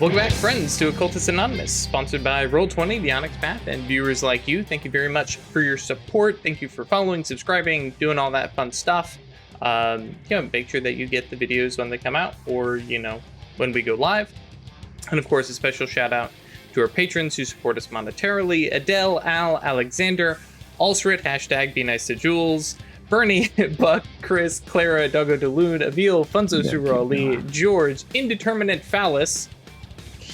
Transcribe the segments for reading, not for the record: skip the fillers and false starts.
Welcome back, friends, to Occultists Anonymous, sponsored by Roll20, the Onyx Path, and viewers like you. Thank you very much for your support. Thank you for following, subscribing, doing all that fun stuff. Make sure that you get the videos when they come out, or, when we go live. And of course, a special shout out to our patrons who support us monetarily: Adele, Al, Alexander, Allsrit, hashtag Be Nice to Jules, Bernie, Buck, Chris, Clara, Doggo DeLune, Avil, Funzo Suro Ali, George, Indeterminate Phallus,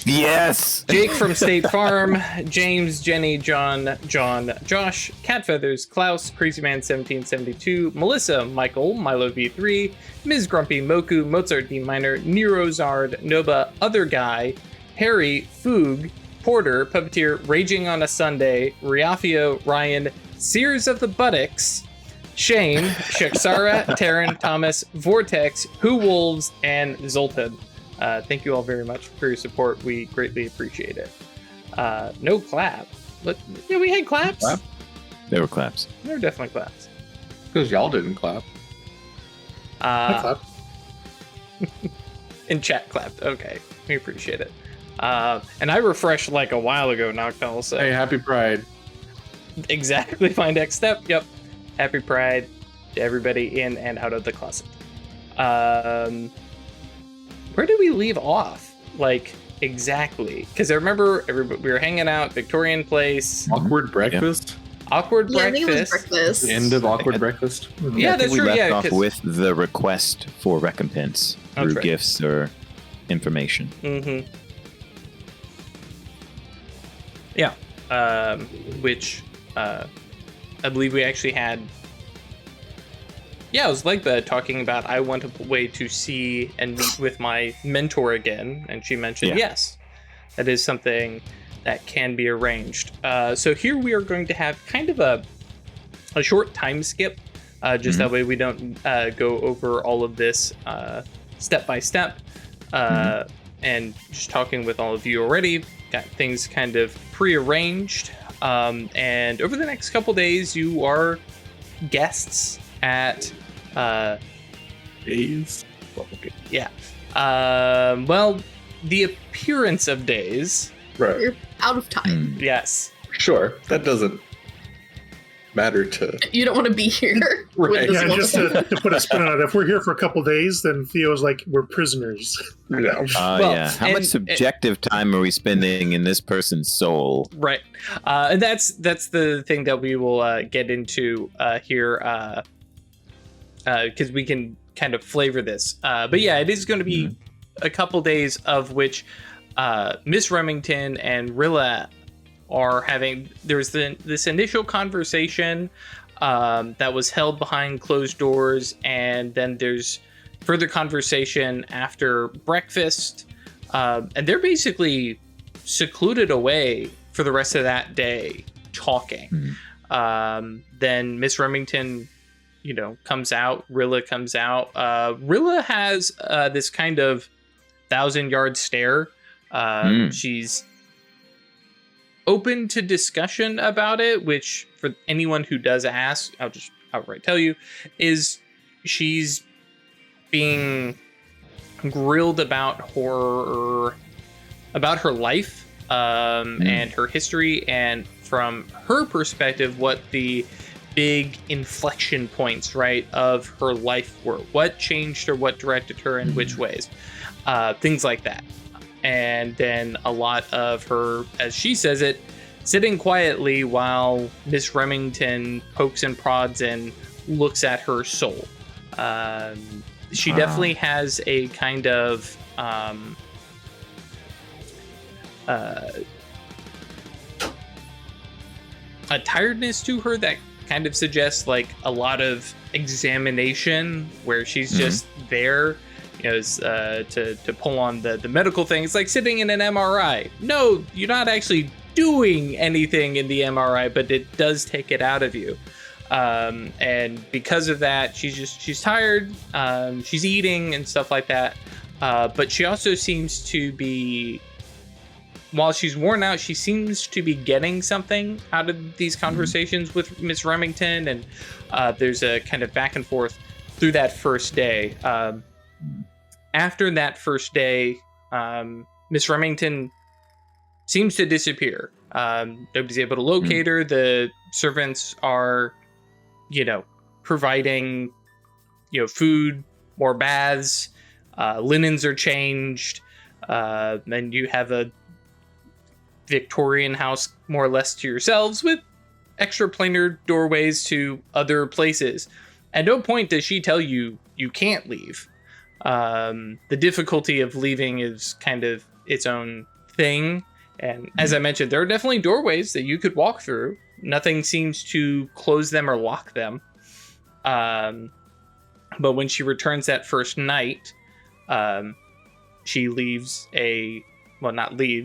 yes, Jake from State Farm, James, Jenny, John, Josh, Cat Feathers, Klaus, Crazy Man 1772, Melissa, Michael, Milo V3, Ms. Grumpy, Moku, Mozart D Minor, Nero Zard, Nova, Other Guy, Harry, Foog, Porter, Puppeteer, Raging on a Sunday, Riafio, Ryan, Sears of the Buttocks, Shane, Shaksara, Taryn, Thomas, Vortex, Who Wolves, and Zoltan. Thank you all very much for your support. We greatly appreciate it. No clap. Yeah, we had claps. Clap? There were claps. There were definitely claps. Because y'all didn't clap. I clapped. In chat clapped. Okay, we appreciate it. And I refreshed like a while ago, Nocturnal. So hey, happy Pride. Exactly my next step. Yep. Happy Pride to everybody in and out of the closet. Where did we leave off? Like, exactly. Because I remember we were hanging out, Victorian Place. Awkward breakfast? Yeah. Awkward breakfast. I think it was breakfast. The end of awkward breakfast? Yeah, that's true. We left off with the request for recompense through gifts or information. Mm-hmm. Yeah. Which I believe we actually had. Yeah, it was like that, talking about I want a way to see and meet with my mentor again, and she mentioned yes, that is something that can be arranged. So here we are going to have kind of a short time skip, just that way we don't go over all of this step by step, and just talking with all of you already, got things kind of prearranged, and over the next couple days you are guests at days. Yeah. Well, the appearance of days. Right. You're out of time. Yes. Sure. That doesn't matter to. You don't want to be here. Right. Yeah, just to put a spin on it. If we're here for a couple days, then Theo's like, we're prisoners. Yeah. Yeah. How much subjective time are we spending in this person's soul? Right. And that's the thing that we will get into here. Because we can kind of flavor this. But yeah, it is going to be a couple days of which Miss Remington and Rilla are having. There's this initial conversation that was held behind closed doors, and then there's further conversation after breakfast. And they're basically secluded away for the rest of that day talking. Then Miss Remington comes out. Rilla comes out. Rilla has this kind of 1,000-yard stare. She's open to discussion about it, which for anyone who does ask, I'll just outright tell you, is she's being grilled about her life and her history, and from her perspective, what the big inflection points, right, of her life were. What changed her, what directed her in which ways, things like that. And then a lot of her, as she says it, sitting quietly while Miss Remington pokes and prods and looks at her soul. She definitely has a kind of a tiredness to her that kind of suggests like a lot of examination, where she's just there, to pull on the medical thing. It's like sitting in an MRI. No, you're not actually doing anything in the MRI, but it does take it out of you. And because of that, she's tired. She's eating and stuff like that. But she also seems to be, while she's worn out, she seems to be getting something out of these conversations with Miss Remington, and there's a kind of back and forth through that first day. After that first day, Miss Remington seems to disappear. Nobody's able to locate her. The servants are, providing, food, more baths, linens are changed, and you have a Victorian house more or less to yourselves with extra planar doorways to other places. At no point does she tell you you can't leave. The difficulty of leaving is kind of its own thing. And as I mentioned, there are definitely doorways that you could walk through. Nothing seems to close them or lock them. But when she returns that first night, she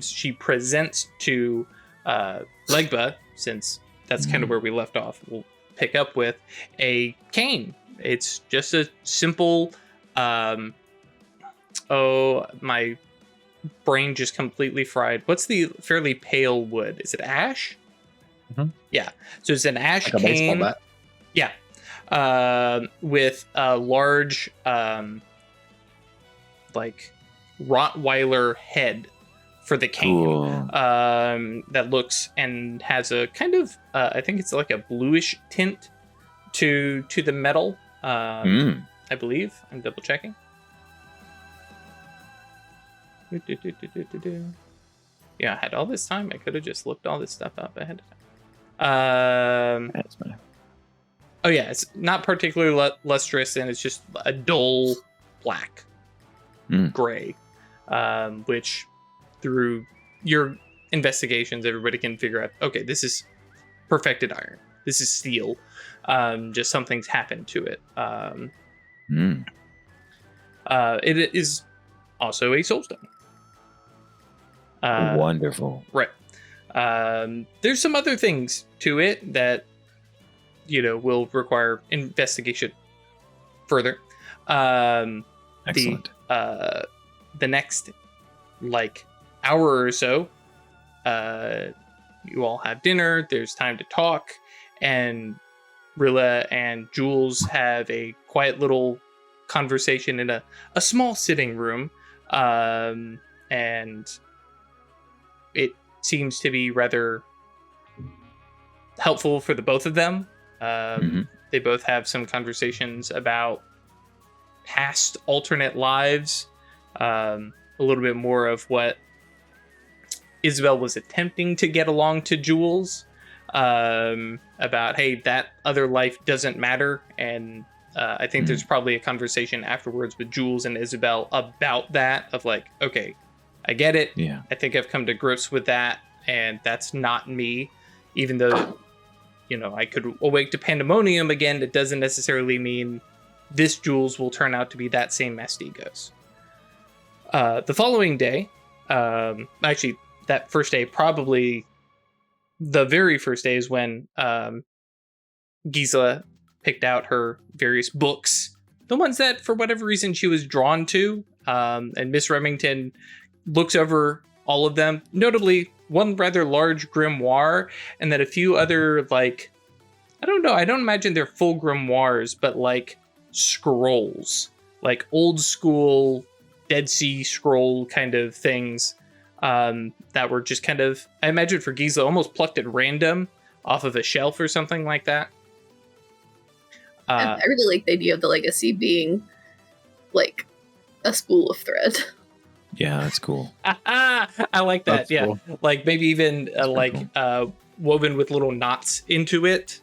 she presents to Legba, since that's kind of where we left off. We'll pick up with a cane. It's just a simple, my brain just completely fried. What's the fairly pale wood? Is it ash? Mm-hmm. Yeah. So it's an ash Like a baseball cane. bat? Yeah. With a large, Rottweiler head for the cane. Cool. That looks and has a kind of, I think it's like a bluish tint to the metal. I believe. I'm double checking. Yeah, I had all this time. I could have just looked all this stuff up ahead of time. That's my... Oh yeah, it's not particularly lustrous, and it's just a dull black, gray, which through your investigations, everybody can figure out, okay, this is perfected iron. This is steel. Just something's happened to it. It is also a soulstone. Wonderful. Right. There's some other things to it that, will require investigation further. Excellent. The next, hour or so, you all have dinner. There's time to talk, and Rilla and Jules have a quiet little conversation in a small sitting room, and it seems to be rather helpful for the both of them. They both have some conversations about past alternate lives, a little bit more of what Isabel was attempting to get along to Jules, about, hey, that other life doesn't matter. And I think there's probably a conversation afterwards with Jules and Isabel about that, of okay, I get it. Yeah. I think I've come to grips with that, and that's not me. Even though, I could awake to pandemonium again, it doesn't necessarily mean this Jules will turn out to be that same Mastigos. The following day, actually, that first day, probably the very first day, is when Gisela picked out her various books, the ones that, for whatever reason, she was drawn to, and Miss Remington looks over all of them, notably one rather large grimoire, and then a few other, I don't imagine they're full grimoires, but scrolls, old school Dead Sea Scroll kind of things, that were just kind of, I imagine for Gisela, almost plucked at random off of a shelf or something like that. I really like the idea of the legacy being a spool of thread. Yeah, that's cool. I like that. That's yeah, cool. Maybe even woven with little knots into it,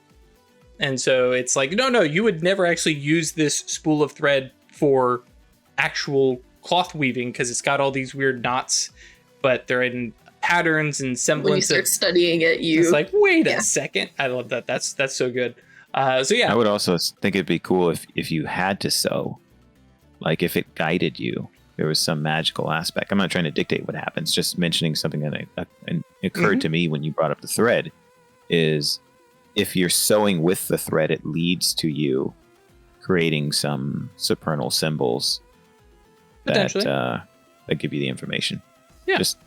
and so it's no, you would never actually use this spool of thread for actual cloth weaving because it's got all these weird knots, but they're in patterns and semblance. When you start studying it, it's wait a second. I love that. That's so good. So yeah, I would also think it'd be cool if you had to sew, if it guided you. There was some magical aspect. I'm not trying to dictate what happens, just mentioning something that occurred to me when you brought up the thread, is if you're sewing with the thread, it leads to you creating some supernal symbols that give you the information. Yeah. Just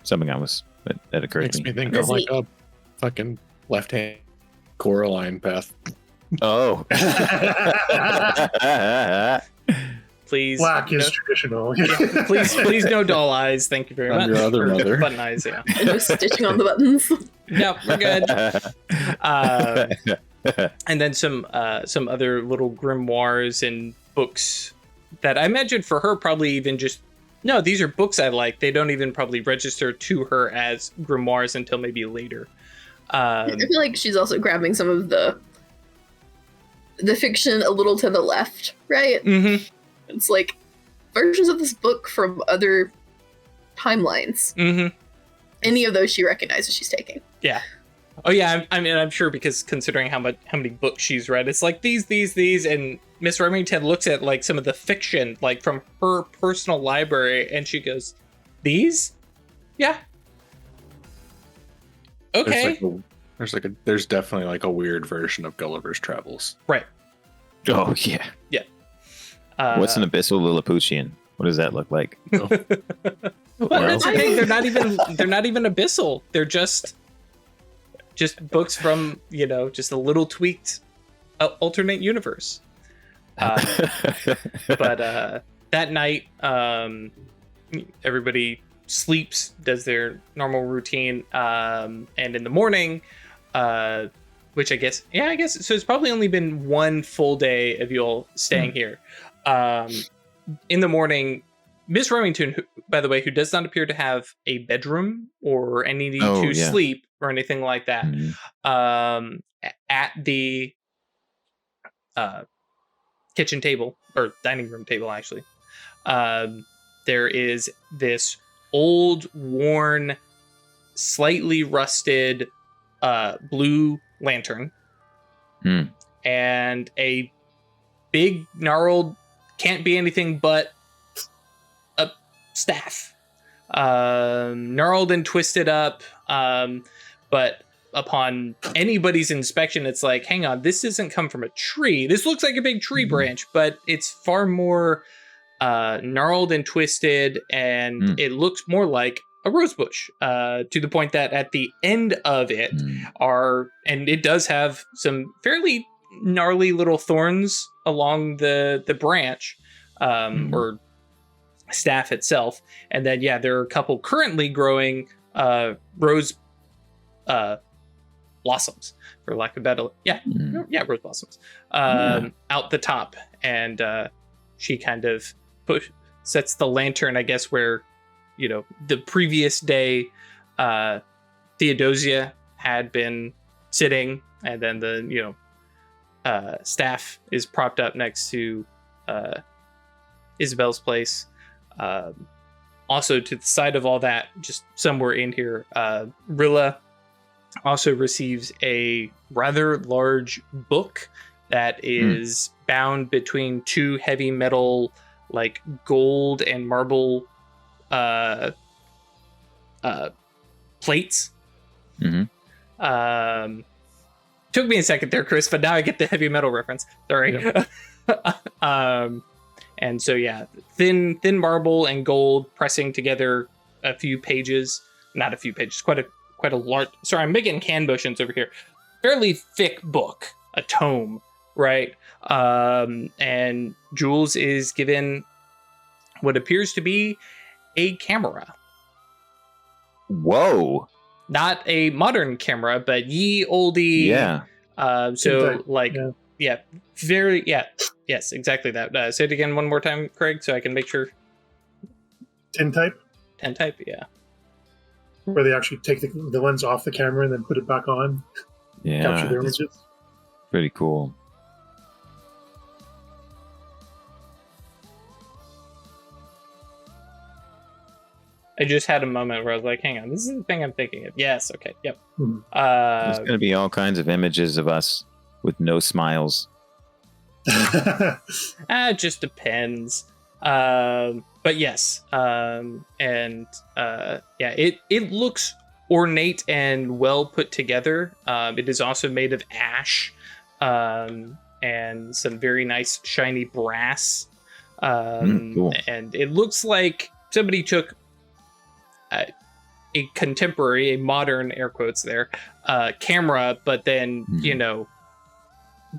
something that occurred Makes to me me. think of a fucking left-hand Coraline path. Oh. please please. Black is traditional. Yeah, please no doll eyes. Thank you very much. Your other Or mother. button eyes, yeah. No stitching on the buttons. No, we're good. And then some other little grimoires and books that I imagine for her probably even just, no, these are books I like. They don't even probably register to her as grimoires until maybe later. I feel like she's also grabbing some of the fiction a little to the left, right? Mm-hmm. It's like versions of this book from other timelines. Mm-hmm. Any of those she recognizes she's taking. Yeah. Oh yeah. I'm sure because considering how many books she's read, it's like these, and Miss Remington looks at like some of the fiction like from her personal library, and she goes, "These? Yeah. Okay." There's definitely like a weird version of Gulliver's Travels. Right. Oh yeah. Yeah. What's an abyssal Lilliputian? What does that look like? Well, that's the thing. They're not even abyssal. They're just books from, just a little tweaked alternate universe. But that night, everybody sleeps, does their normal routine, and in the morning, which I guess so. It's probably only been one full day of you all staying here. In the morning, Miss Remington, by the way, who does not appear to have a bedroom or any need to sleep or anything like that, at the kitchen table or dining room table, actually, there is this old, worn, slightly rusted blue lantern and a big, gnarled, can't be anything but a staff. Gnarled and twisted up, but upon anybody's inspection, it's like, hang on, this doesn't come from a tree. This looks like a big tree branch, but it's far more gnarled and twisted, and it looks more like a rose bush, to the point that at the end of it and it does have some fairly gnarly little thorns along the branch, or staff itself. And then, there are a couple currently growing rose blossoms, for lack of better. Rose blossoms out the top. And she kind of sets the lantern, I guess, where, the previous day Theodosia had been sitting, and then the, staff is propped up next to Isabel's place. Also to the side of all that, just somewhere in here, Rilla also receives a rather large book that is bound between two heavy metal, like gold and marble plates. Took me a second there, Chris, but now I get the heavy metal reference. Sorry. Yeah. And so, thin marble and gold pressing together a few pages. Not a few pages, quite a large. Sorry, I'm making hand motions over here. Fairly thick book, a tome, right? And Jules is given what appears to be a camera. Whoa! Not a modern camera, but ye olde. Yeah. So like, yes, exactly that. Say it again one more time, Craig, so I can make sure. Tin type? Tin type, yeah. Where they actually take the lens off the camera and then put it back on. Yeah. Capture their images. Pretty cool. I just had a moment where I was like, hang on, this is the thing I'm thinking of. Yes, okay, yep. There's going to be all kinds of images of us with no smiles. It just depends. But yes, it looks ornate and well put together. It is also made of ash, and some very nice shiny brass. Cool. And it looks like somebody took a contemporary, a modern, air quotes there, camera, but then,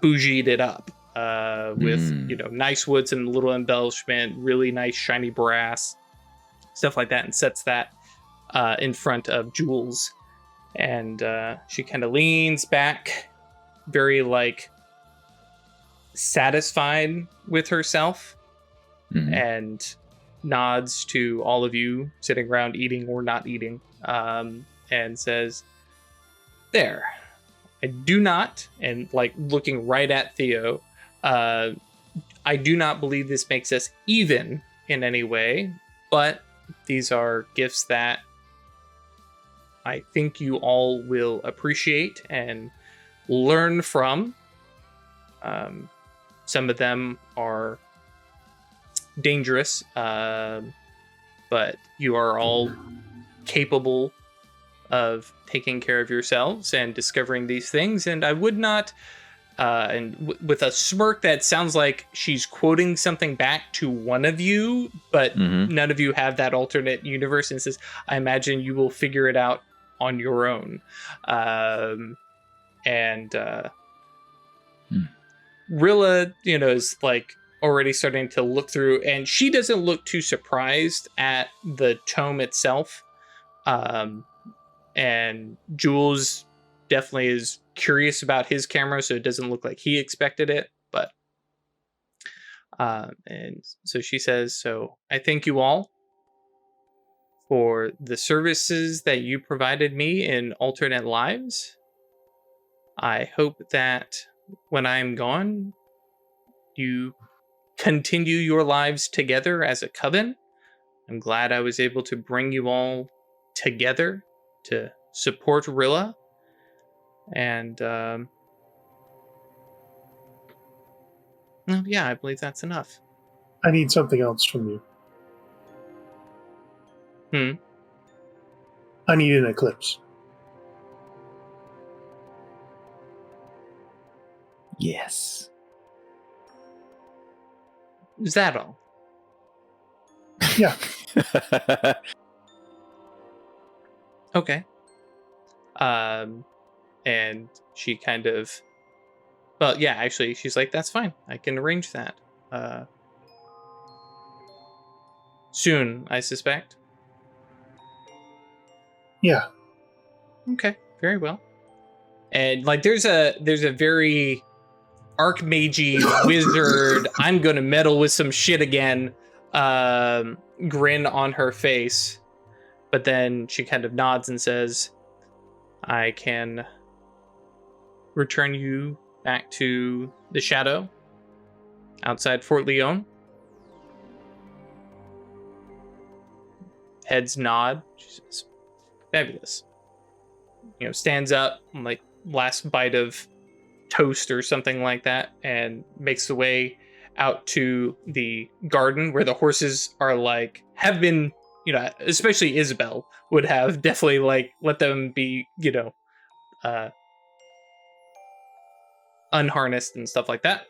bougied it up. with nice wood, some little embellishment, really nice shiny brass, stuff like that, and sets that in front of Jules. And she kind of leans back, very like satisfied with herself, and nods to all of you sitting around eating or not eating, and says, "There, I do not," and like looking right at Theo, "I do not believe this makes us even in any way, but these are gifts that I think you all will appreciate and learn from. Some of them are dangerous, but you are all capable of taking care of yourselves and discovering these things, and I would not," with a smirk that sounds like she's quoting something back to one of you, but none of you have that alternate universe, and says, "I imagine you will figure it out on your own." Rilla, is like already starting to look through, and she doesn't look too surprised at the tome itself. And Jules definitely is curious about his camera, so it doesn't look like he expected it. But and so she says, "So I thank you all for the services that you provided me in alternate lives. I hope that when I am gone, you continue your lives together as a coven. I'm glad I was able to bring you all together to support Rilla. And yeah, I believe that's enough." I need something else from you. I need an eclipse. Yes. Is that all? Yeah. Okay. And she kind of, well, yeah, actually, she's like, "That's fine. I can arrange that. Soon, I suspect." Yeah. Okay, very well. And like, there's a very archmage wizard, I'm gonna meddle with some shit again, grin on her face. But then she kind of nods and says, "I can return you back to the shadow outside Fort Leon." Heads nod. She says, "Fabulous." Stands up, like last bite of toast or something like that, and makes the way out to the garden where the horses are like, have been, especially Isabel would have definitely like let them be, unharnessed and stuff like that.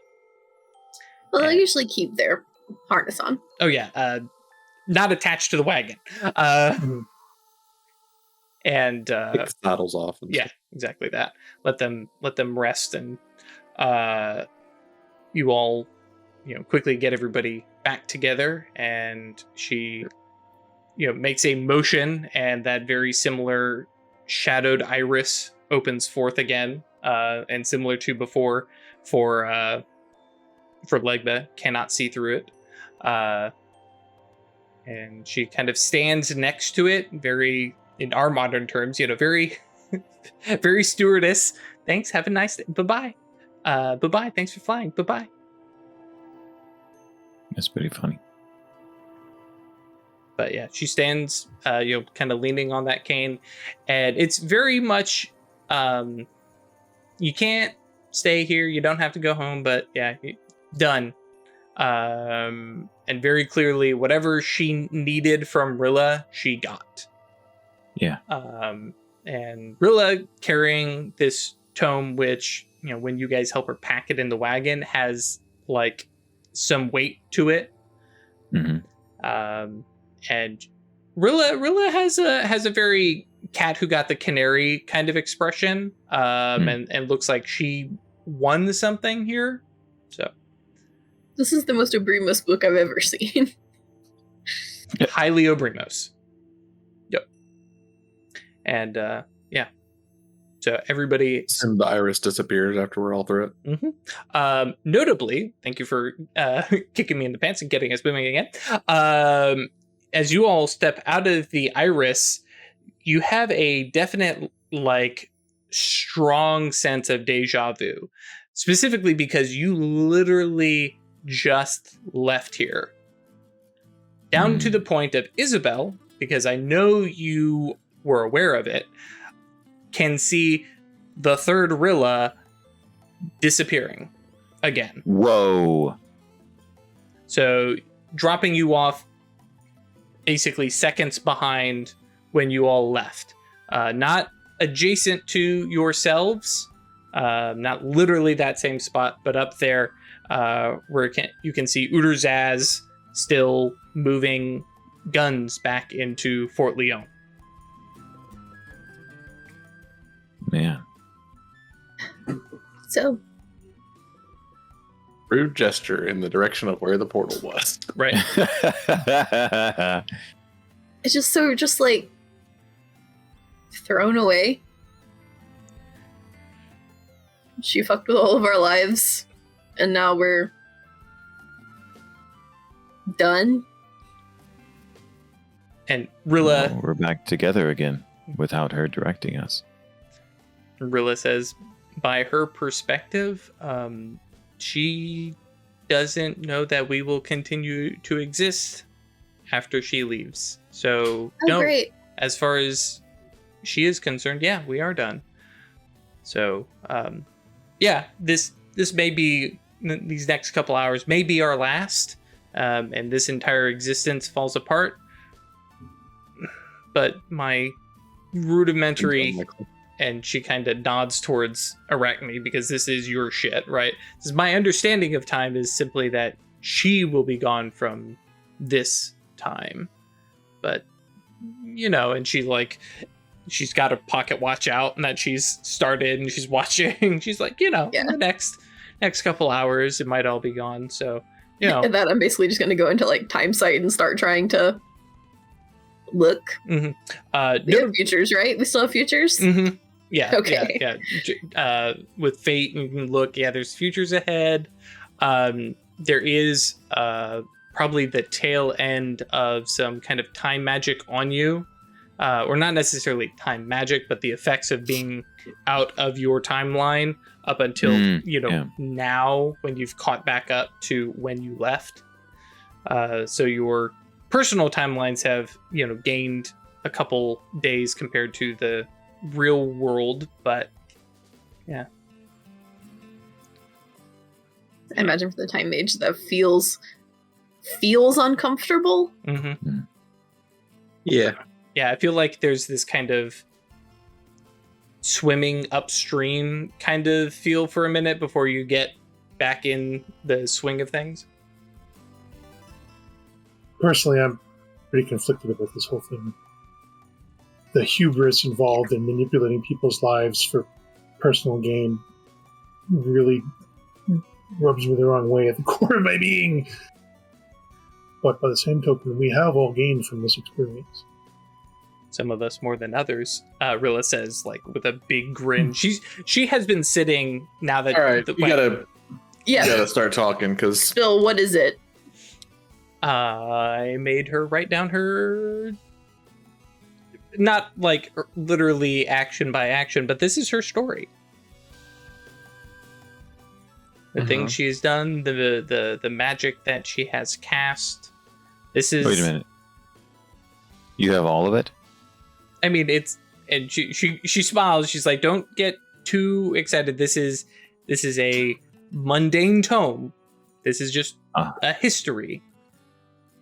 Well, they usually keep their harness on. Oh yeah, not attached to the wagon. And Take the saddles off. And yeah, exactly that. Let them rest, and you all, quickly get everybody back together. And she, makes a motion, and that very similar shadowed iris opens forth again, and similar to before for Legba, cannot see through it. And she kind of stands next to it, very, in our modern terms, very, very stewardess. "Thanks, have a nice day. Bye-bye. Bye-bye, thanks for flying. Bye-bye." That's pretty funny. But yeah, she stands, kind of leaning on that cane. And it's very much, you can't stay here. You don't have to go home, but yeah, done. And very clearly, whatever she needed from Rilla, she got. Yeah. And Rilla carrying this tome, which, when you guys help her pack it in the wagon, has like some weight to it. And Rilla has a very cat who got the canary kind of expression, and looks like she won something here. So This is the most Obrimos book I've ever seen. highly Obrimos. Yep. And yeah. So everybody. And the iris disappears after we're all through it. Notably, thank you for kicking me in the pants and getting us moving again. As you all step out of the iris, you have a definite, like, strong sense of deja vu. Specifically because you literally just left here. Down to the point of Isabel, because I know you were aware of it, can see the third Rilla disappearing again. Whoa. So dropping you off basically seconds behind when you all left. Not adjacent to yourselves, not literally that same spot, but up there where you can see Uderzaz still moving guns back into Fort Leon. Man. So, Rude gesture in the direction of where the portal was. Right. it's just so just like thrown away. She fucked with all of our lives, and now we're done. And Rilla, Well, we're back together again without her directing us. Rilla says, by her perspective, she doesn't know that we will continue to exist after she leaves. So, Oh, great. as far as she is concerned, yeah, we are done. So, yeah, this may be, these next couple hours may be our last, and this entire existence falls apart. But my rudimentary, and she kind of nods towards Arachne, because this is your shit, right? This is my understanding of time is simply that she will be gone from this time. But, you know, and she's got a pocket watch out and that she's started and she's watching. She's like, you know, Yeah. the next couple hours, it might all be gone. So, you know. And that I'm basically just going to go into like time site and start trying to look. Mm-hmm. We have futures, right? We still have futures? Mm-hmm. Yeah. Okay. Yeah. With fate, you can look. Yeah, there's futures ahead. There is probably the tail end of some kind of time magic on you, or not necessarily time magic, but the effects of being out of your timeline up until now, when you've caught back up to when you left. So your personal timelines have gained a couple days compared to the real world, but yeah. I imagine for the time mage that feels uncomfortable. Mm-hmm. Yeah. Yeah, I feel like there's this kind of swimming upstream kind of feel for a minute before you get back in the swing of things. Personally, I'm pretty conflicted about this whole thing. The hubris involved in manipulating people's lives for personal gain really rubs me the wrong way at the core of my being. But by the same token, we have all gained from this experience. Some of us more than others, Rilla says, like with a big grin. She has been sitting now that. All right, you gotta start talking, because Bill, what is it? I made her write down her, not like literally action by action, but this is her story. The things she's done, the magic that she has cast. This is. Wait a minute. You have all of it? I mean, and she smiles. She's like, "Don't get too excited. This is a mundane tome. This is just a history.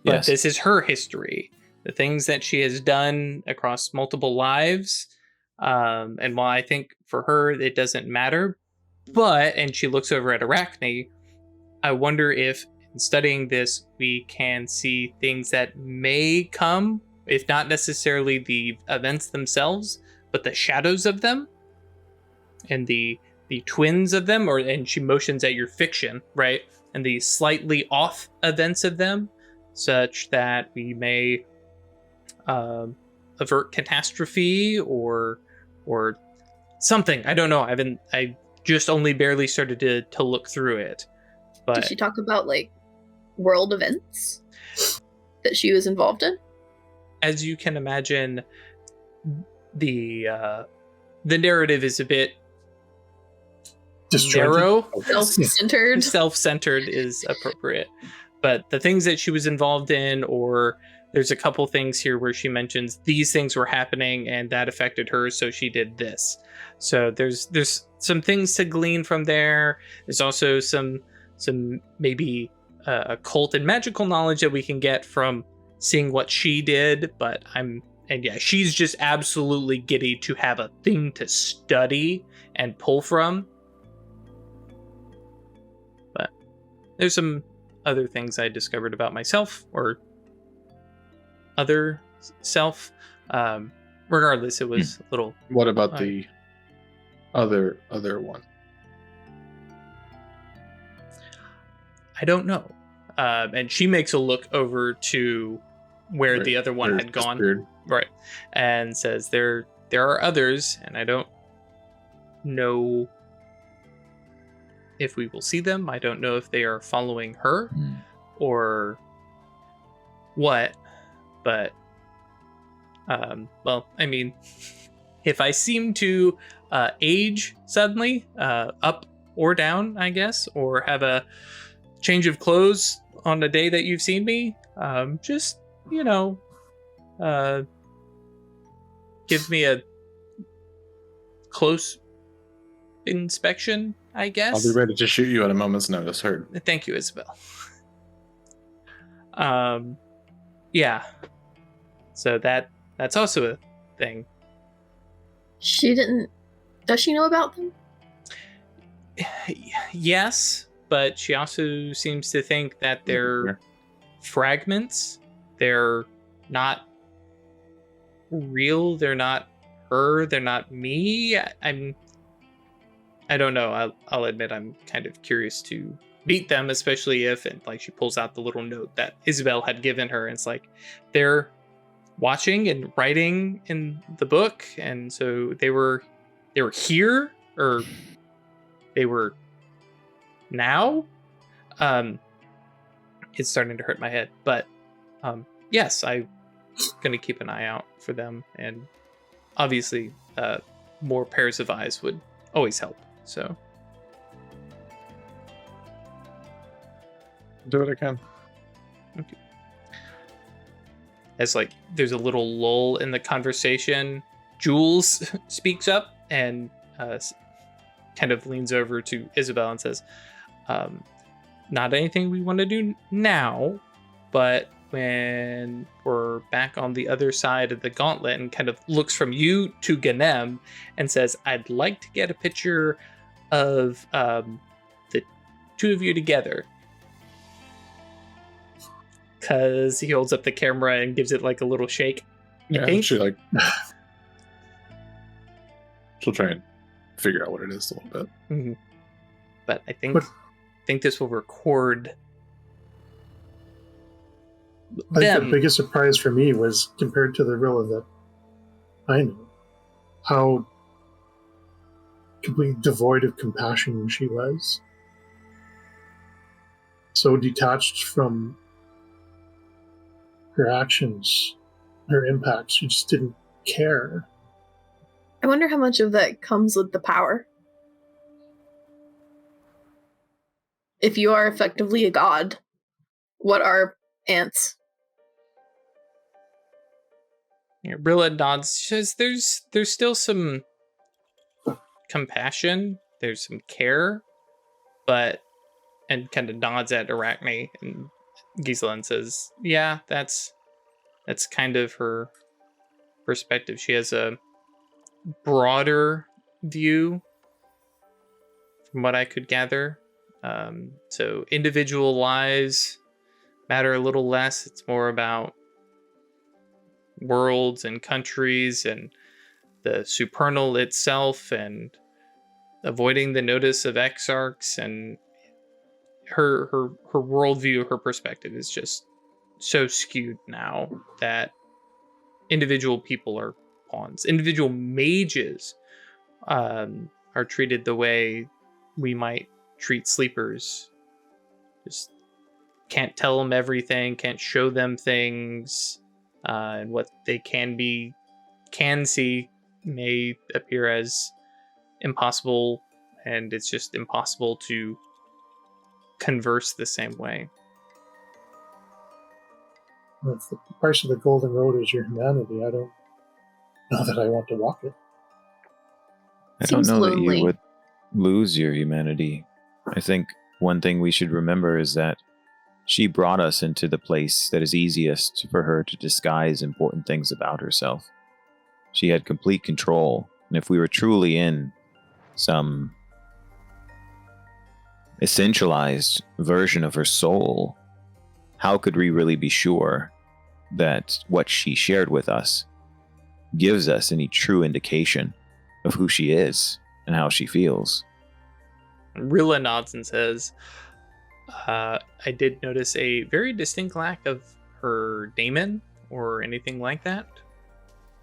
But this is her history. The things that she has done across multiple lives. And while I think for her it doesn't matter, and she looks over at Arachne, I wonder if in studying this we can see things that may come, if not necessarily the events themselves, but the shadows of them and the twins of them, and she motions at your fiction, right? And the slightly off events of them, such that we may avert catastrophe or something. I don't know. I just only barely started to look through it. But did she talk about like world events that she was involved in? As you can imagine, the narrative is a bit narrow. Self-centered. Self-centered is appropriate. But the things that she was involved in, or there's a couple things here where she mentions these things were happening and that affected her, so she did this. So there's some things to glean from there. There's also some maybe occult and magical knowledge that we can get from seeing what she did. But she's just absolutely giddy to have a thing to study and pull from. But there's some other things I discovered about myself or other self. Regardless, it was a little. What about the other one? I don't know. And she makes a look over to where the other one had gone. Right. And says there are others, and I don't know if we will see them. I don't know if they are following her or what. But, well, I mean, if I seem to age suddenly, up or down, I guess, or have a change of clothes on the day that you've seen me, just, give me a close inspection, I guess. I'll be ready to shoot you at a moment's notice. Heard. Thank you, Isabel. Yeah. So that's also a thing. Does she know about them? Yes, but she also seems to think that they're fragments. They're not real. They're not her. They're not me. I don't know. I'll admit I'm kind of curious to meet them, especially if, and like she pulls out the little note that Isabel had given her, and it's like they're watching and writing in the book, and so they were here, or they were now. It's starting to hurt my head, but yes, I'm gonna keep an eye out for them, and obviously more pairs of eyes would always help. So do what I can. Okay. As like there's a little lull in the conversation, Jules speaks up and kind of leans over to Isabel and says, not anything we want to do now, but when we're back on the other side of the gauntlet, and kind of looks from you to Ganem and says, I'd like to get a picture of the two of you together. Because he holds up the camera and gives it like a little shake. Yeah, she'll try and figure out what it is a little bit. Mm-hmm. But I think this will record I think the biggest surprise for me was, compared to the Rilla that I know, how completely devoid of compassion she was. So detached from her actions, her impacts. She just didn't care. I wonder how much of that comes with the power. If you are effectively a god, what are ants? Yeah, Rilla nods. She says, there's still some compassion. There's some care, and kind of nods at Arachne and Gisela and says, yeah, that's kind of her perspective. She has a broader view from what I could gather. So individual lives matter a little less. It's more about worlds and countries and the supernal itself, and avoiding the notice of exarchs, and her worldview, her perspective is just so skewed now that individual people are pawns. Individual mages are treated the way we might treat sleepers. Just can't tell them everything, can't show them things, and what they can see may appear as impossible, and it's just impossible to converse the same way. If the price of the golden road is your humanity, I don't know that I want to walk it. I don't Seems know that lonely. you would lose your humanity. I think one thing we should remember is that she brought us into the place that is easiest for her to disguise important things about herself. She had complete control, and if we were truly in some essentialized version of her soul, how could we really be sure that what she shared with us gives us any true indication of who she is and how she feels? Rilla nods and says, I did notice a very distinct lack of her daemon or anything like that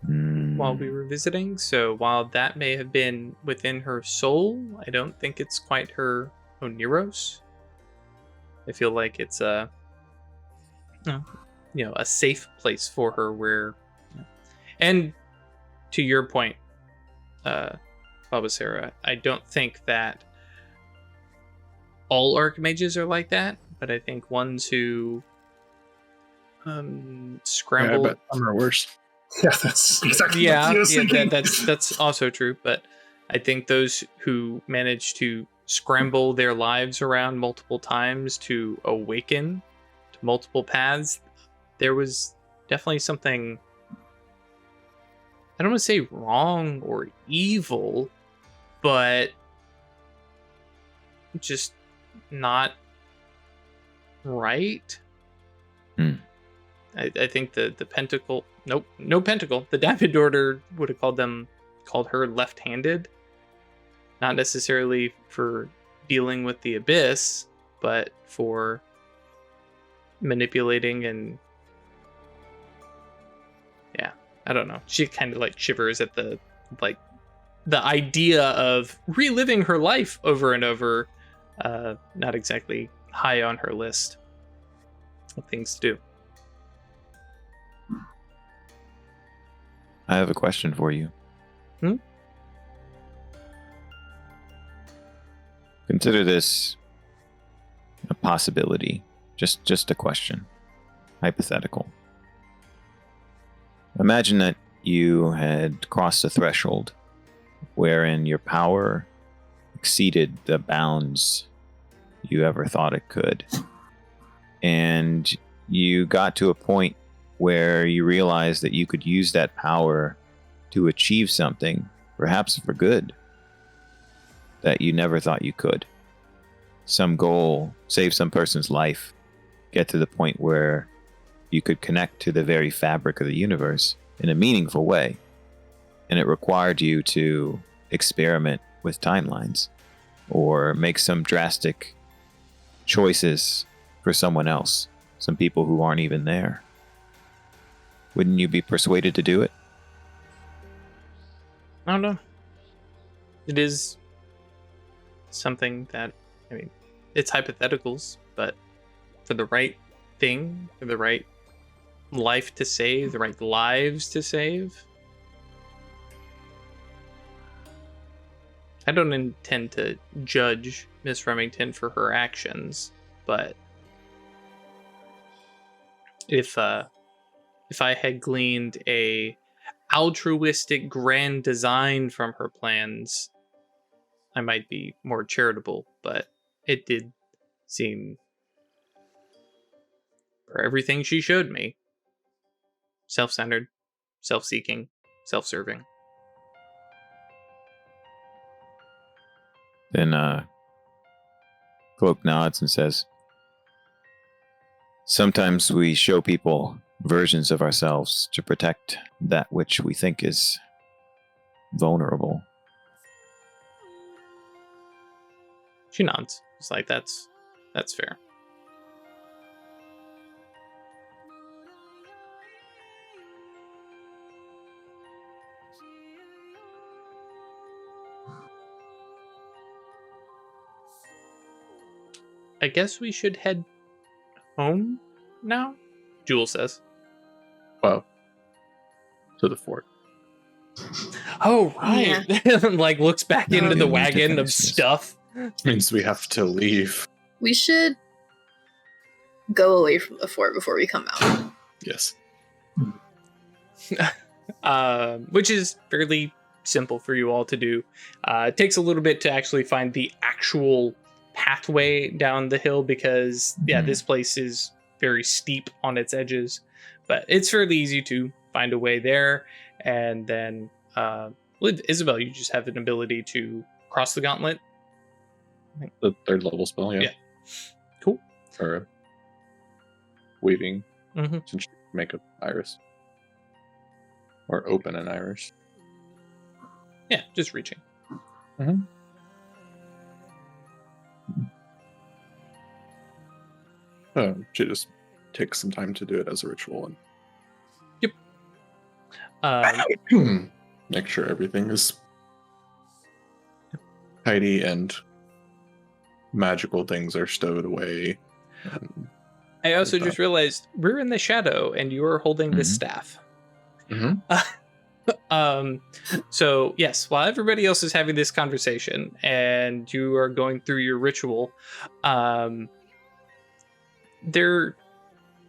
while we were visiting. So while that may have been within her soul, I don't think it's quite her Oneros. I feel like it's a safe place for her where, and to your point, Babasera, I don't think that all archmages are like that, but I think ones who scramble. Yeah, but some are worse. Yeah, that's exactly what I was thinking. That's also true. But I think those who manage to scramble their lives around multiple times to awaken to multiple paths, there was definitely something, I don't want to say wrong or evil, but just not right. I think the pentacle, no pentacle, the David Order would have called her left-handed, not necessarily for dealing with the abyss, but for manipulating. And yeah, I don't know, she kind of like shivers at the idea of reliving her life over and over. Not exactly high on her list of things to do. I have a question for you. Consider this a possibility. Just a question. Hypothetical. Imagine that you had crossed a threshold wherein your power exceeded the bounds you ever thought it could. And you got to a point where you realized that you could use that power to achieve something, perhaps for good, that you never thought you could. Some goal, save some person's life, get to the point where you could connect to the very fabric of the universe in a meaningful way. And it required you to experiment with timelines or make some drastic choices for someone else, some people who aren't even there. Wouldn't you be persuaded to do it? I don't know. It is something that, I mean, it's hypotheticals, but for the right thing, for the right life to save, the right lives to save, I don't intend to judge Miss Remington for her actions, but if I had gleaned a altruistic grand design from her plans, I might be more charitable, but it did seem, for everything she showed me, self-centered, self-seeking, self-serving. Then Cloak nods and says, sometimes we show people versions of ourselves to protect that which we think is vulnerable. She nods. It's like, that's fair. I guess we should head home now, Jewel says. Well, to the fort. Oh, right. Like, looks back No, into the yeah, we have to wagon of finish this. stuff. Means we have to leave. We should go away from the fort before we come out. Yes. Which is fairly simple for you all to do. It takes a little bit to actually find the actual pathway down the hill because, this place is very steep on its edges. But it's fairly easy to find a way there. And then with Isabel, you just have an ability to cross the gauntlet. The 3rd level spell, yeah. Yeah. Cool. Or weaving. Mm-hmm. Since you make an iris. Or open an iris. Yeah, just reaching. She just takes some time to do it as a ritual Um, and make sure everything is tidy and magical things are stowed away. I also just realized we're in the shadow and you are holding this staff. So yes, while everybody else is having this conversation and you are going through your ritual, there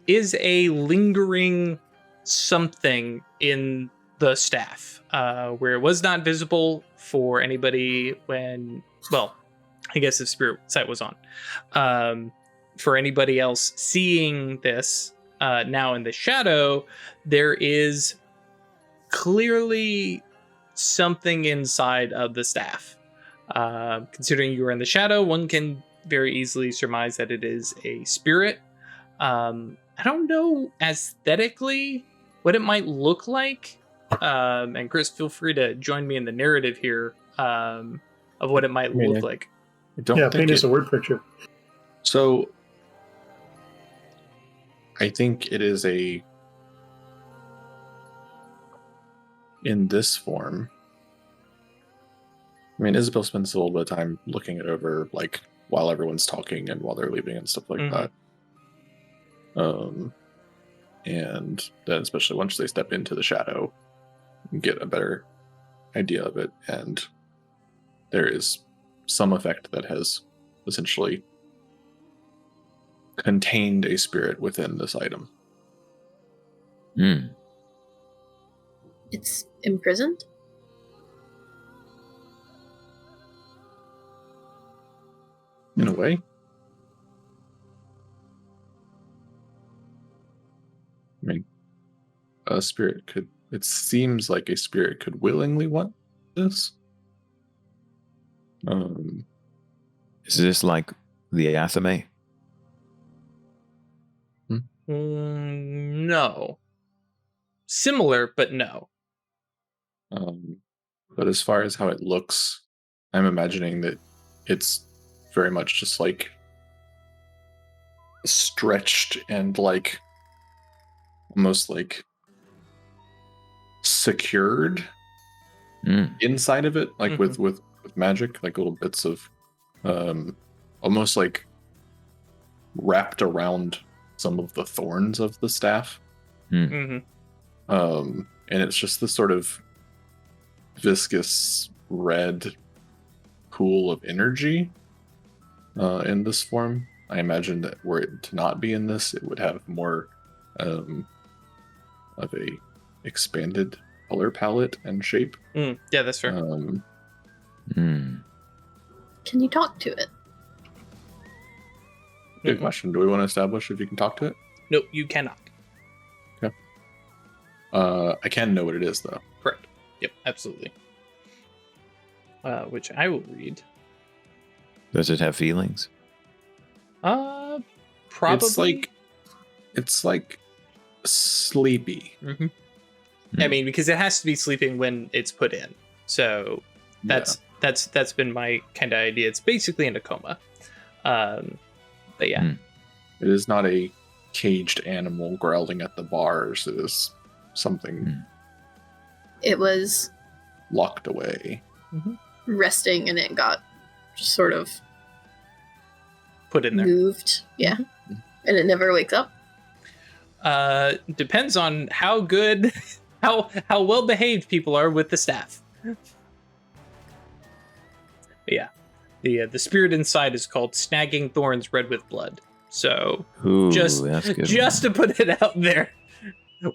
is a lingering something in the staff where it was not visible for anybody when, well, I guess if Spirit Sight was on. For anybody else seeing this now in the shadow, there is clearly something inside of the staff. Considering you are in the shadow, one can very easily surmise that it is a spirit. I don't know aesthetically what it might look like. And Chris, feel free to join me in the narrative here of what it might look like. I don't Yeah, think paint us a word picture. So I think it is in this form. I mean, Isabel spends a little bit of time looking it over, like, while everyone's talking and while they're leaving and stuff like that. And then especially once they step into the shadow, you get a better idea of it. And there is some effect that has essentially contained a spirit within this item. It's imprisoned? In a way. I mean, a spirit could... It seems like a spirit could willingly want this. Is this like the Athame? No. Similar, but no. But as far as how it looks, I'm imagining that it's very much just like stretched and like almost like secured inside of it, like with magic, like little bits of almost like wrapped around some of the thorns of the staff. And it's just this sort of viscous red pool of energy in this form. I imagine that were it to not be in this, it would have more of a expanded color palette and shape. Yeah, that's fair. Can you talk to it? Good question. Do we want to establish if you can talk to it? No, you cannot. Okay. I can know what it is, though. Correct. Yep, absolutely. Which I will read. Does it have feelings? Probably. It's like sleepy. I mean, because it has to be sleeping when it's put in. So that's that's been my kind of idea. It's basically in a coma. But yeah. It is not a caged animal growling at the bars. It is something It was locked away. resting and it got just sort of Put in there. moved. Yeah. And it never wakes up. Depends on how good, how well behaved people are with the staff. But yeah, the spirit inside is called Snagging Thorns Red with Blood. So Ooh, just that's good. to put it out there,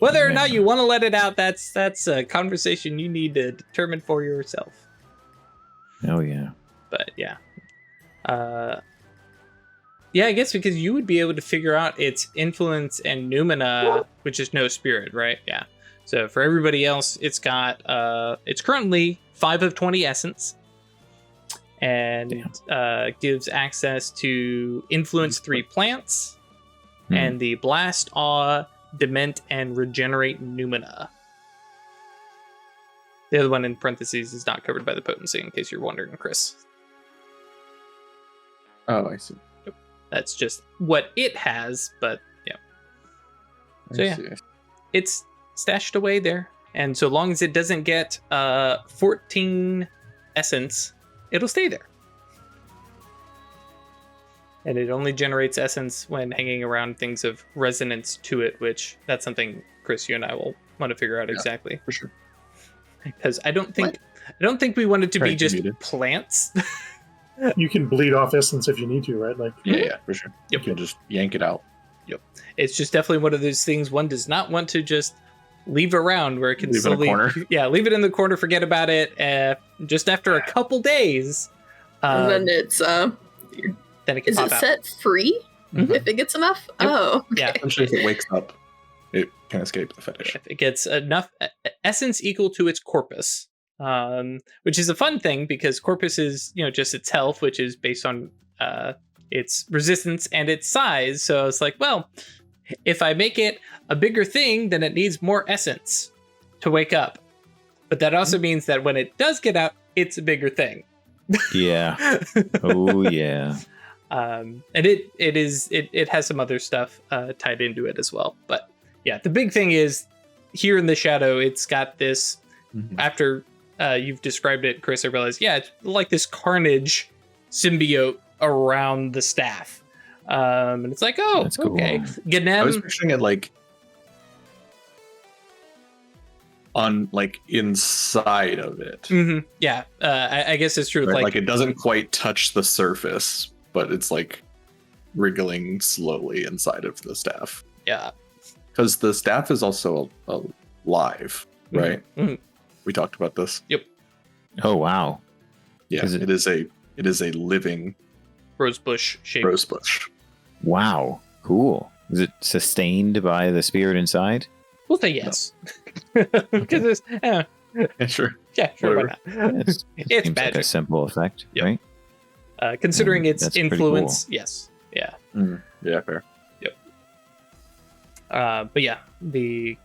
whether or not you want to let it out, that's a conversation you need to determine for yourself. Oh yeah. But yeah, yeah, I guess because you would be able to figure out its influence and Numina, which is no spirit, right? Yeah. So for everybody else, it's got it's currently 5 of 20 essence, and gives access to influence 3 plants, and the blast, awe, dement, and regenerate Numina. The other one in parentheses is not covered by the potency, in case you're wondering, Chris. Oh, I see. That's just what it has, but yeah. So yeah, it's stashed away there, and so long as it doesn't get 14 essence, it'll stay there. And it only generates essence when hanging around things of resonance to it, which that's something Chris, you and I will want to figure out exactly. For sure. Because I don't think we want it to be just plants. You can bleed off essence if you need to, right? Like, Yeah, for sure. You can just yank it out. It's just definitely one of those things one does not want to just leave around, where it can Leave it in a slowly, corner. leave it in the corner, forget about it. Just after a couple days, And then it's then it can is pop it out. set free Mhm. if it gets enough? Yep. Oh, okay. Yeah. Essentially, if it wakes up, it can escape the fetish. If it gets enough essence equal to its corpus, which is a fun thing because corpus is just its health, which is based on its resistance and its size. So it's like, well, if I make it a bigger thing, then it needs more essence to wake up. But that also means that when it does get out, it's a bigger thing. Yeah. Oh yeah. And it has some other stuff tied into it as well. But yeah, the big thing is here in the shadow, it's got this. After you've described it, Chris, I realized, it's like this carnage symbiote around the staff. And it's like, oh, That's cool. okay. I was Ganem, picturing it like on inside of it. yeah, I guess it's true. Right? Like it doesn't quite touch the surface, but it's like wriggling slowly inside of the staff. Yeah. Because the staff is also alive, right? Mhm. We talked about this. Oh wow. Yeah, Is it- it is a living Rosebush shape. rosebush. Wow. Cool. Is it sustained by the spirit inside? We'll say yes. Because it's, Yeah, sure. yeah, sure, why Whatever. not? It It's seems like magic. a simple effect, Yep. right? Considering its That's pretty influence, yes. Yeah. Yeah, fair. But yeah, the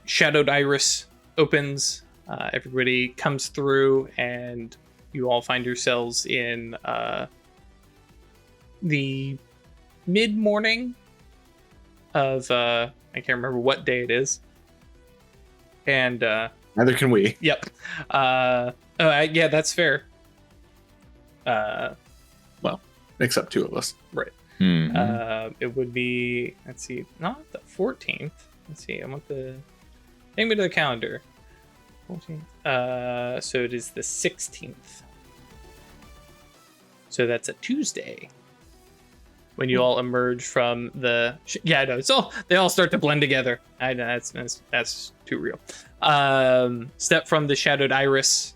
shadowed iris opens. Everybody comes through, and you all find yourselves in the mid-morning of I can't remember what day it is. And Neither can we. yep. Yeah, that's fair. Except 2 of us. Mhm. It would be, let's see, not the 14th. Let's see, I want take me to the calendar. 14th. So it is the 16th. So that's a Tuesday. When you all emerge from the I know they all start to blend together. I know that's too real. Step from the shadowed iris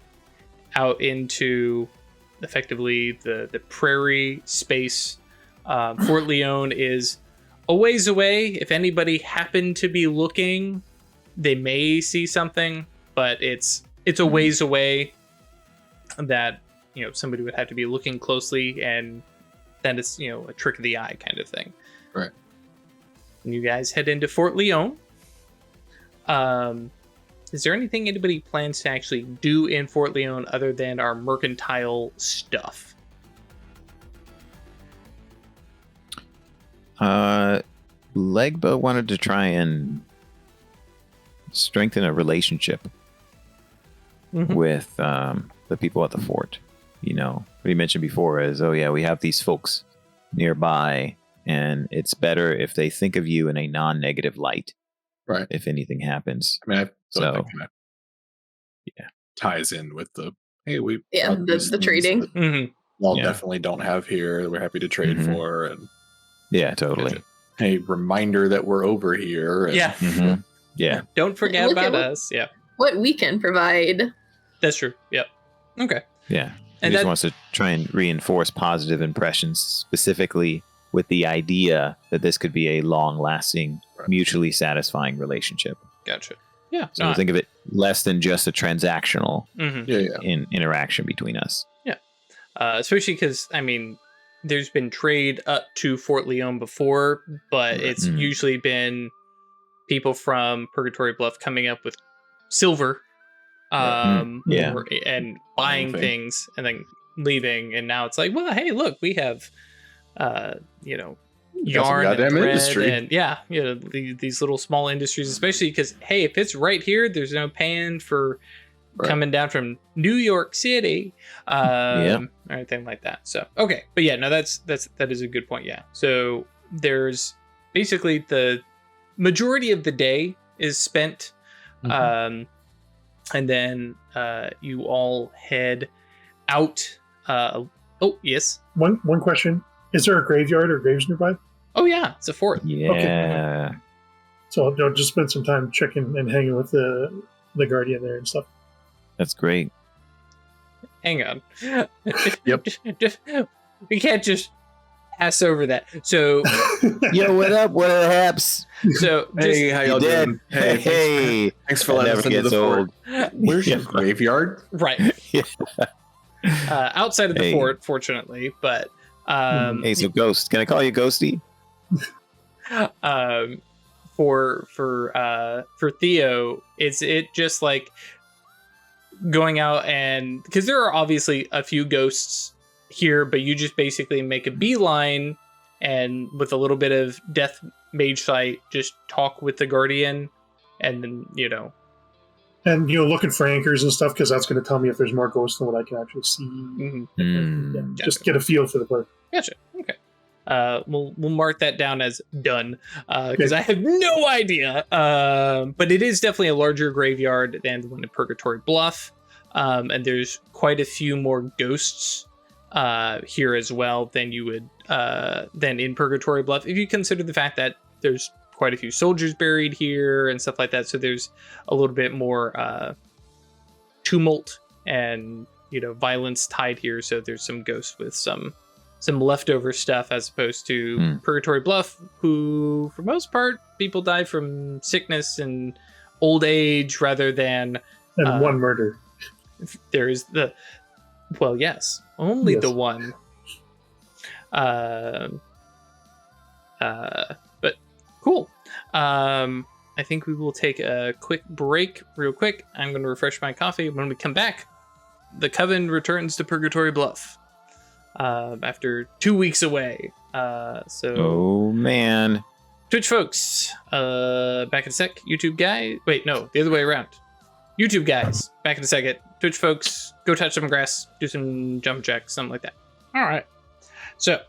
out into effectively the prairie space. Fort Leone is a ways away. If anybody happened to be looking, they may see something, but it's a ways away that somebody would have to be looking closely, and then it's a trick of the eye kind of thing. Right. And you guys head into Fort Leone. is there anything anybody plans to actually do in Fort Leon other than our mercantile stuff? Legba wanted to try and strengthen a relationship with the people at the fort. You know, what he mentioned before is, oh yeah, we have these folks nearby, and it's better if they think of you in a non-negative light. Right. If anything happens. I mean, I feel So, like that kind of ties in with the, hey, we the trading. Mm-hmm. y'all Yeah. definitely don't have here that we're happy to trade for, and Yeah, totally. a reminder that we're over here. And, Yeah. Mhm. Yeah. Don't forget Look at about what- us. Yeah, What we can provide. that's true. Yep. Okay. Yeah. And He just that- wants to try and reinforce positive impressions, specifically with the idea that this could be a long-lasting, Right. mutually satisfying relationship. Gotcha. Yeah. So think of it less than just a transactional Mm-hmm. yeah. interaction between us. Especially because, I mean, there's been trade up to Fort Leon before, but it's Mhm. usually been people from Purgatory Bluff coming up with silver Yeah. and buying things and then leaving. And now it's like, well, hey, look, we have, yarn and goddamn thread industry. and these little small industries, especially because, hey, if it's right here, there's no paying for coming down from New York City, or anything like that. So okay, but yeah, no, that is a good point. Yeah, so there's basically the majority of the day is spent, and then you all head out. Oh yes. One question: is there a graveyard or graves nearby? Oh yeah, it's a fort. Yeah. So I'll just spend some time checking and hanging with the guardian there and stuff. That's great. Hang on. Yep. We can't just pass over that. So Yo, what up? What haps? so Hey, how y'all You dead? doing? Hey, Thanks for that letting never us into gets the old. fort. Where's your graveyard? right. Yeah. Outside of the Hey. fort, fortunately, but Hey, so Ghost, can I call you Ghosty? for Theo, is it just like going out and because there are obviously a few ghosts here, but you just basically make a beeline and with a little bit of death mage sight, just talk with the guardian, and then And looking for anchors and stuff because that's going to tell me if there's more ghosts than what I can actually see. Yeah, just get a feel for the part. Gotcha. Okay. We'll mark that down as done because I have no idea. But it is definitely a larger graveyard than the one in Purgatory Bluff, and there's quite a few more ghosts here as well than you would than in Purgatory Bluff. If you consider the fact that there's quite a few soldiers buried here and stuff like that, so there's a little bit more tumult and violence tied here. So there's some ghosts with some leftover stuff as opposed to Purgatory Bluff, who for most part people die from sickness and old age rather than one murder. There is only the one. But cool. I think we will take a quick break real quick. I'm going to refresh my coffee. When we come back, the Coven returns to Purgatory Bluff after 2 weeks away. Oh man, Twitch folks, back in a sec. YouTube guy, wait, no, the other way around. YouTube guys, back in a second. Twitch folks, go touch some grass, do some jump jacks, something like that. All right. So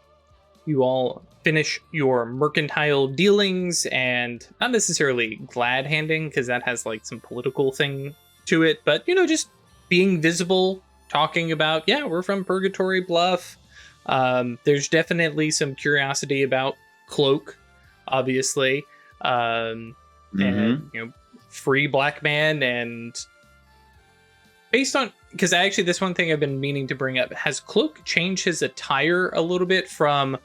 you all finish your mercantile dealings and not necessarily glad handing because that has like some political thing to it, but just being visible, talking about, yeah, we're from Purgatory Bluff. There's definitely some curiosity about Cloak, obviously, and free black man, and based on because actually this one thing I've been meaning to bring up, has Cloak changed his attire a little bit from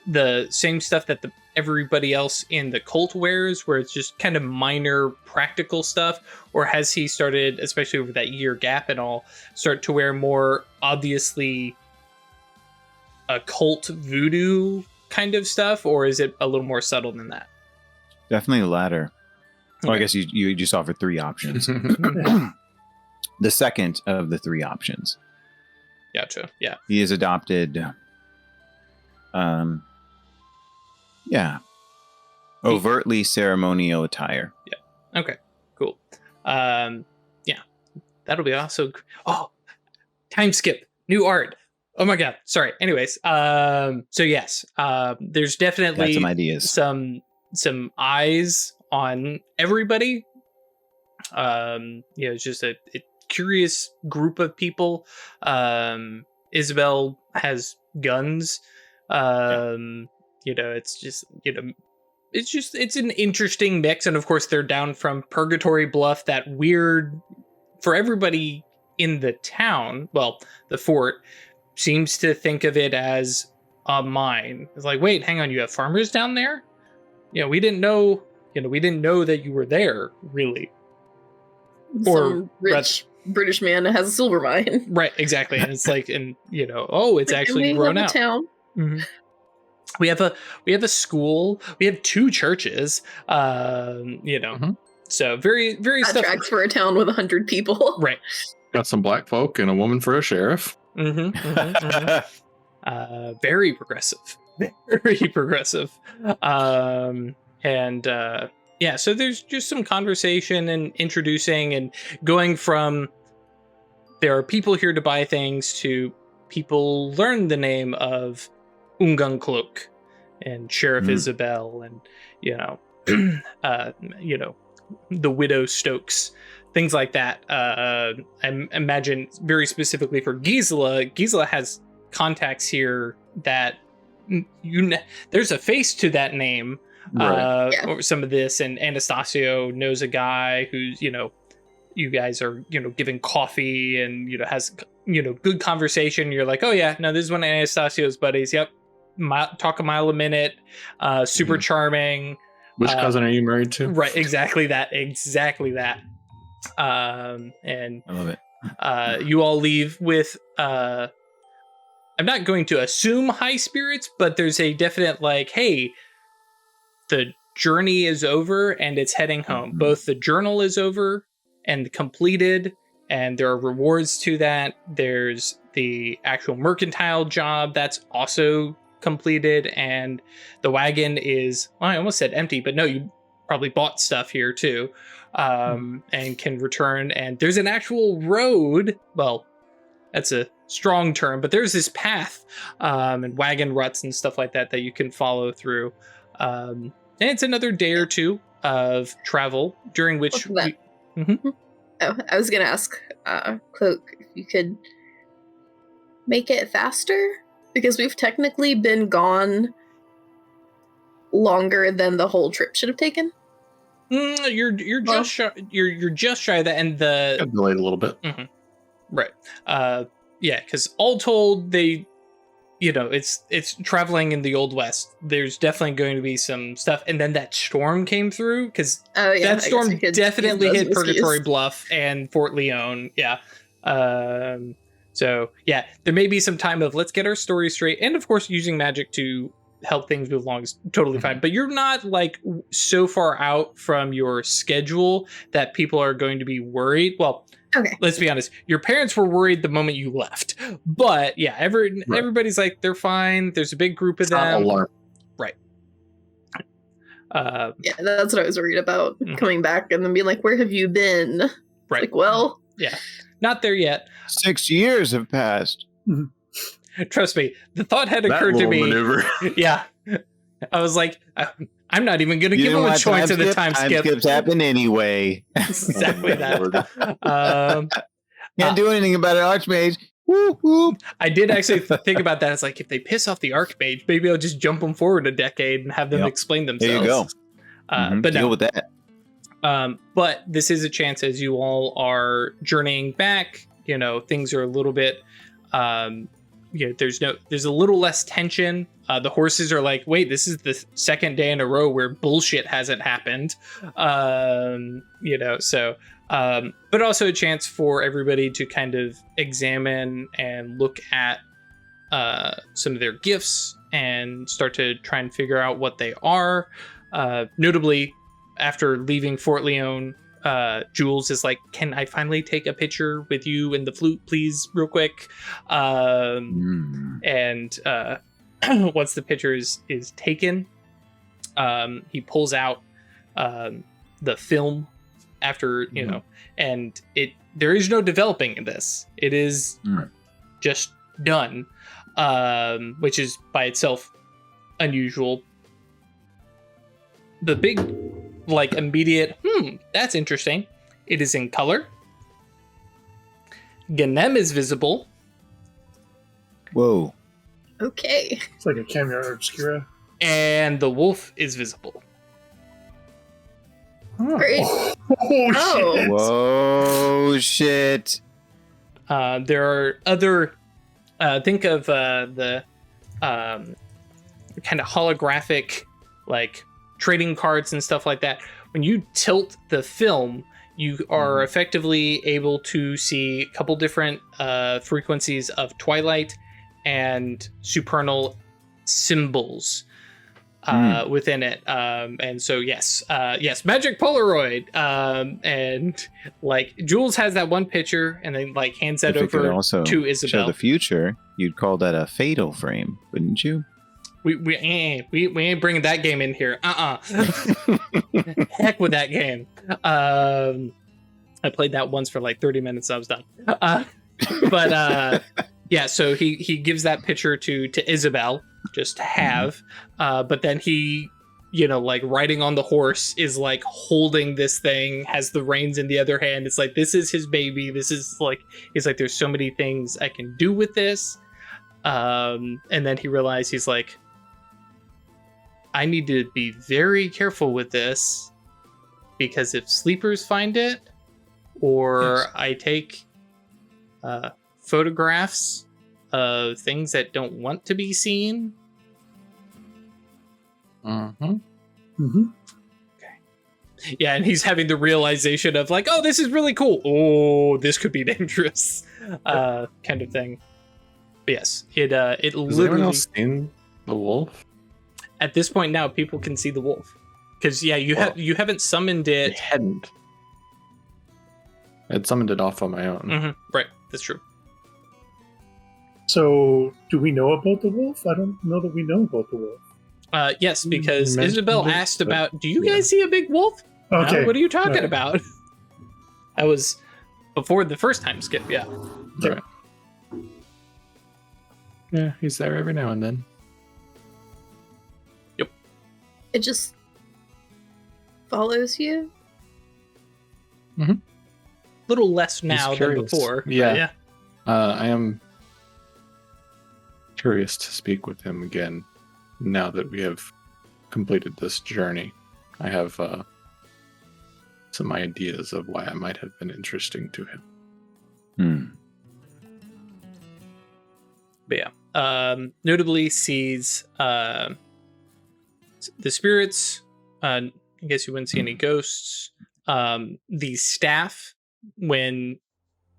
the same stuff that everybody else in the cult wears, where it's just kind of minor practical stuff, or has he started, especially over that year gap and all, start to wear more obviously occult voodoo kind of stuff, or is it a little more subtle than that? definitely the latter. Well, I guess you just offered 3 options. The second of the 3 options. Gotcha. Yeah. He has adopted, overtly ceremonial attire. Yeah. Okay. Cool. Yeah. That'll be also. Oh, time skip. New art. Oh my god. Sorry. Anyways. So yes. There's definitely Got some ideas. Some eyes on everybody. It's just a curious group of people. Isabel has guns. It's an interesting mix, and of course they're down from Purgatory Bluff, that weird, for everybody in the town, well, the fort seems to think of it as a mine. It's like, wait, hang on, you have farmers down there? We didn't know that you were there, really. Some rich British man has a silver mine. Right, exactly. And it's like, it's actually grown out. Town. Mm-hmm. We have a school. We have 2 churches. So very, very that stuff. tracks for a town with 100 people. Right. Got some black folk and a woman for a sheriff. Very progressive. Very progressive. So there's just some conversation and introducing and going from there are people here to buy things to people learn the name of Ungun Cloak and Sheriff Isabel and the Widow Stokes, things like that. I imagine very specifically for Gisela. Gisela has contacts here that there's a face to that name. Right. Or some of this, and Anastasio knows a guy who's you guys are giving coffee and has good conversation. You're like, oh yeah, no, this is one of Anastasio's buddies. Yep, talk a mile a minute. Super charming. Which cousin are you married to? Right, exactly that. And I love it. You all leave with I'm not going to assume high spirits, but there's a definite like, hey, the journey is over and it's heading home. Mm-hmm. Both the journal is over and completed, and there are rewards to that. There's the actual mercantile job that's also completed, and the wagon is, well, I almost said empty, but no, you probably bought stuff here too, and can return. And there's an actual road. Well, that's a strong term, but there's this path and wagon ruts and stuff like that you can follow through. And it's another day or two of travel during which I was gonna ask Cloak if you could make it faster, because we've technically been gone longer than the whole trip should have taken. You're just shy, you're just shy of that, and the Got delayed a little bit. Right. Because all told, they, it's traveling in the Old West. There's definitely going to be some stuff. And then that storm came through, because that storm definitely hit Purgatory Bluff and Fort Leon. Yeah. So, yeah, there may be some time of let's get our story straight. And, of course, using magic to help things move along is totally fine. But you're not, like, so far out from your schedule that people are going to be worried. Well, okay, let's be honest. Your parents were worried the moment you left. But, yeah, everybody's like, they're fine. There's a big group of them. Alarm. Right. Yeah, that's what I was worried about, coming back and then being like, where have you been? Right. Like, well. Yeah. Not there yet. 6 years have passed. Trust me, the thought had occurred to me. Maneuver. Yeah. I was like, I'm not even going to give him a choice of the time skip. Skips happen anyway. Exactly that. Can't do anything about it, Archmage. Whoop, whoop. I did actually think about that. It's like, if they piss off the Archmage, maybe I'll just jump them forward a decade and have them explain themselves. There you go. But deal with that. But this is a chance, as you all are journeying back, things are a little bit, there's a little less tension. The horses are like, wait, this is the second day in a row where bullshit hasn't happened. But also a chance for everybody to kind of examine and look at some of their gifts and start to try and figure out what they are. Notably, after leaving Fort Leone, Jules is like, can I finally take a picture with you and the flute, please, real quick? And once the picture is taken, he pulls out the film after, and there is no developing in this. It is just done, which is by itself unusual. The big, immediate, that's interesting. It is in color. Ganem is visible. Whoa. Okay. It's like a camera obscura. And the wolf is visible. Great. Oh, shit. Whoa, shit. There are other, think of the kind of holographic, trading cards and stuff like that. When you tilt the film, you are effectively able to see a couple different frequencies of twilight and supernal symbols within it. And so, yes, magic Polaroid. And Jules has that one picture and then hands that over to Isabel. Show the future, you'd call that a fatal frame, wouldn't you? We ain't bringing that game in here. Heck with that game. I played that once for 30 minutes. I was done. Yeah. So he gives that picture to Isabel just to have. But then he, riding on the horse is holding this thing, has the reins in the other hand. It's this is his baby. This is he's there's so many things I can do with this. And then he realized he's I need to be very careful with this because if sleepers find it or I take photographs of things that don't want to be seen. Okay. Yeah, and he's having the realization of oh, this is really cool. Oh, this could be dangerous, kind of thing. But yes, it Has literally. anyone else seen the wolf? At this point now, people can see the wolf because you haven't summoned it. I hadn't. I had summoned it off on my own. Mm-hmm. Right, that's true. So, do we know about the wolf? I don't know that we know about the wolf. Yes, because You mentioned Isabel it, asked but- about, do you guys see a big wolf? Okay. What are you talking Right. about? That was before the first time skip, yeah. Okay. Yeah, he's there every now and then. It just follows you. Little less now than curious. before. but Yeah. I am curious to speak with him again now that we have completed this journey. I have some ideas of why I might have been interesting to him. But yeah. Notably sees the spirits. I guess you wouldn't see any ghosts. The staff, when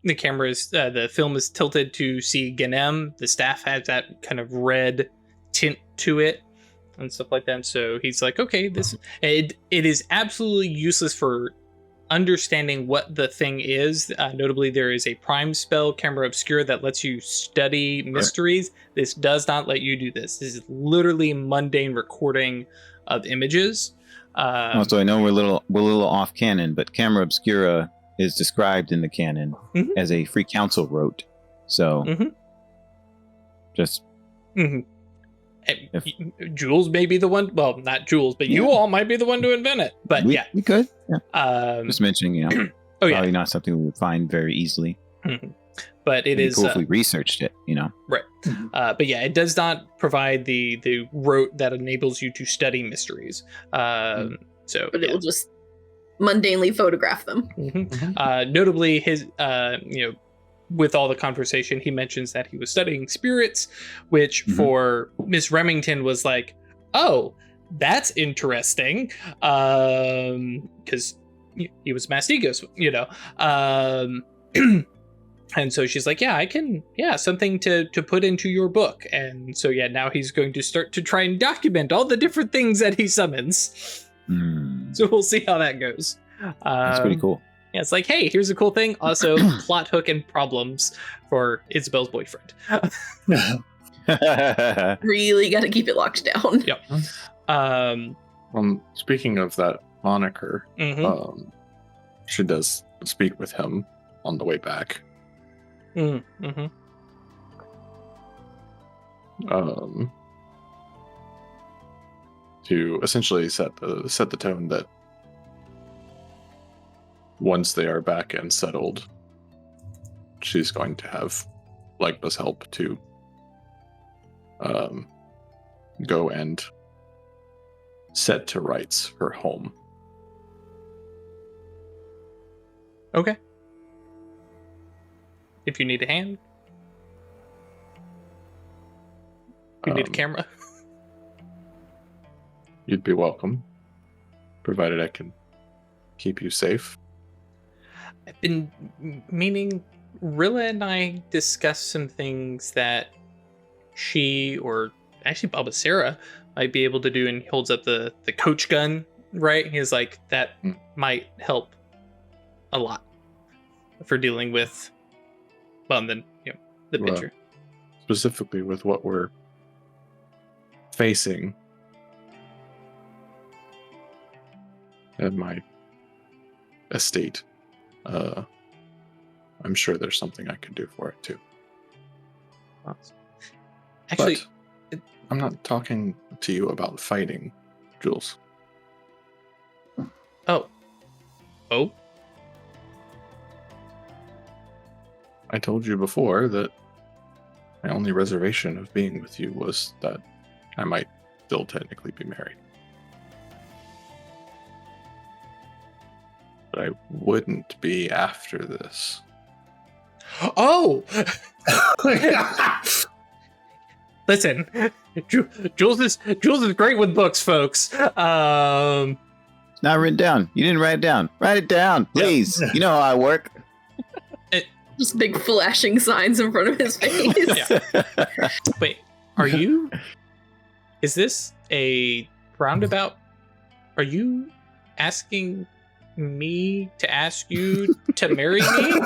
the camera is the film is tilted to see Ganem, the staff has that kind of red tint to it and stuff like that. So he's okay, it is absolutely useless for understanding what the thing is. Notably, there is a prime spell, Camera Obscura, that lets you study mysteries. This does not let you do this. This is literally mundane recording of images. Also, I know we're a little off canon, but Camera Obscura is described in the canon as a free council wrote. So, just Jules may be the one. Well, not Jules, but you all might be the one to invent it. But we could. Yeah. Just mentioning, probably not something we would find very easily. But it is cool if we researched it, Right. But yeah, it does not provide the rote that enables you to study mysteries. So, But it will just mundanely photograph them. Notably, his with all the conversation, he mentions that he was studying spirits, which for Miss Remington was oh, that's interesting, because he was Mastigos, and so she's yeah, I can, something to put into your book. And so now he's going to start to try and document all the different things that he summons. So we'll see how that goes. That's pretty cool. Yeah, it's like, hey, here's a cool thing. Also, plot hook and problems for Isabel's boyfriend. Really got to keep it locked down. Yep. Speaking of that moniker, Mm-hmm. she does speak with him on the way back. Mm-hmm. To essentially set the tone that once they are back and settled, she's going to have Legba's help to go and set to rights her home. Okay. If you need a hand, if you need a camera. You'd be welcome, provided I can keep you safe. I've been meaning, Rilla and I discussed some things that she, or actually Baba Sarah, might be able to do, and he holds up the coach gun, right? He's like, that might help a lot for dealing with, well, and then, the picture. Specifically with what we're facing at my estate. I'm sure there's something I can do for it too. Actually, but I'm not talking to you about fighting, Jules. Oh. I told you before that my only reservation of being with you was that I might still technically be married. But I wouldn't be after this. Oh! Listen, Jules is great with books, folks. Not written down. You didn't write it down. Write it down, please. You know how I work. Just big flashing signs in front of his face. Yeah. Wait, are you? Is this a roundabout? Are you asking me to ask you to marry me?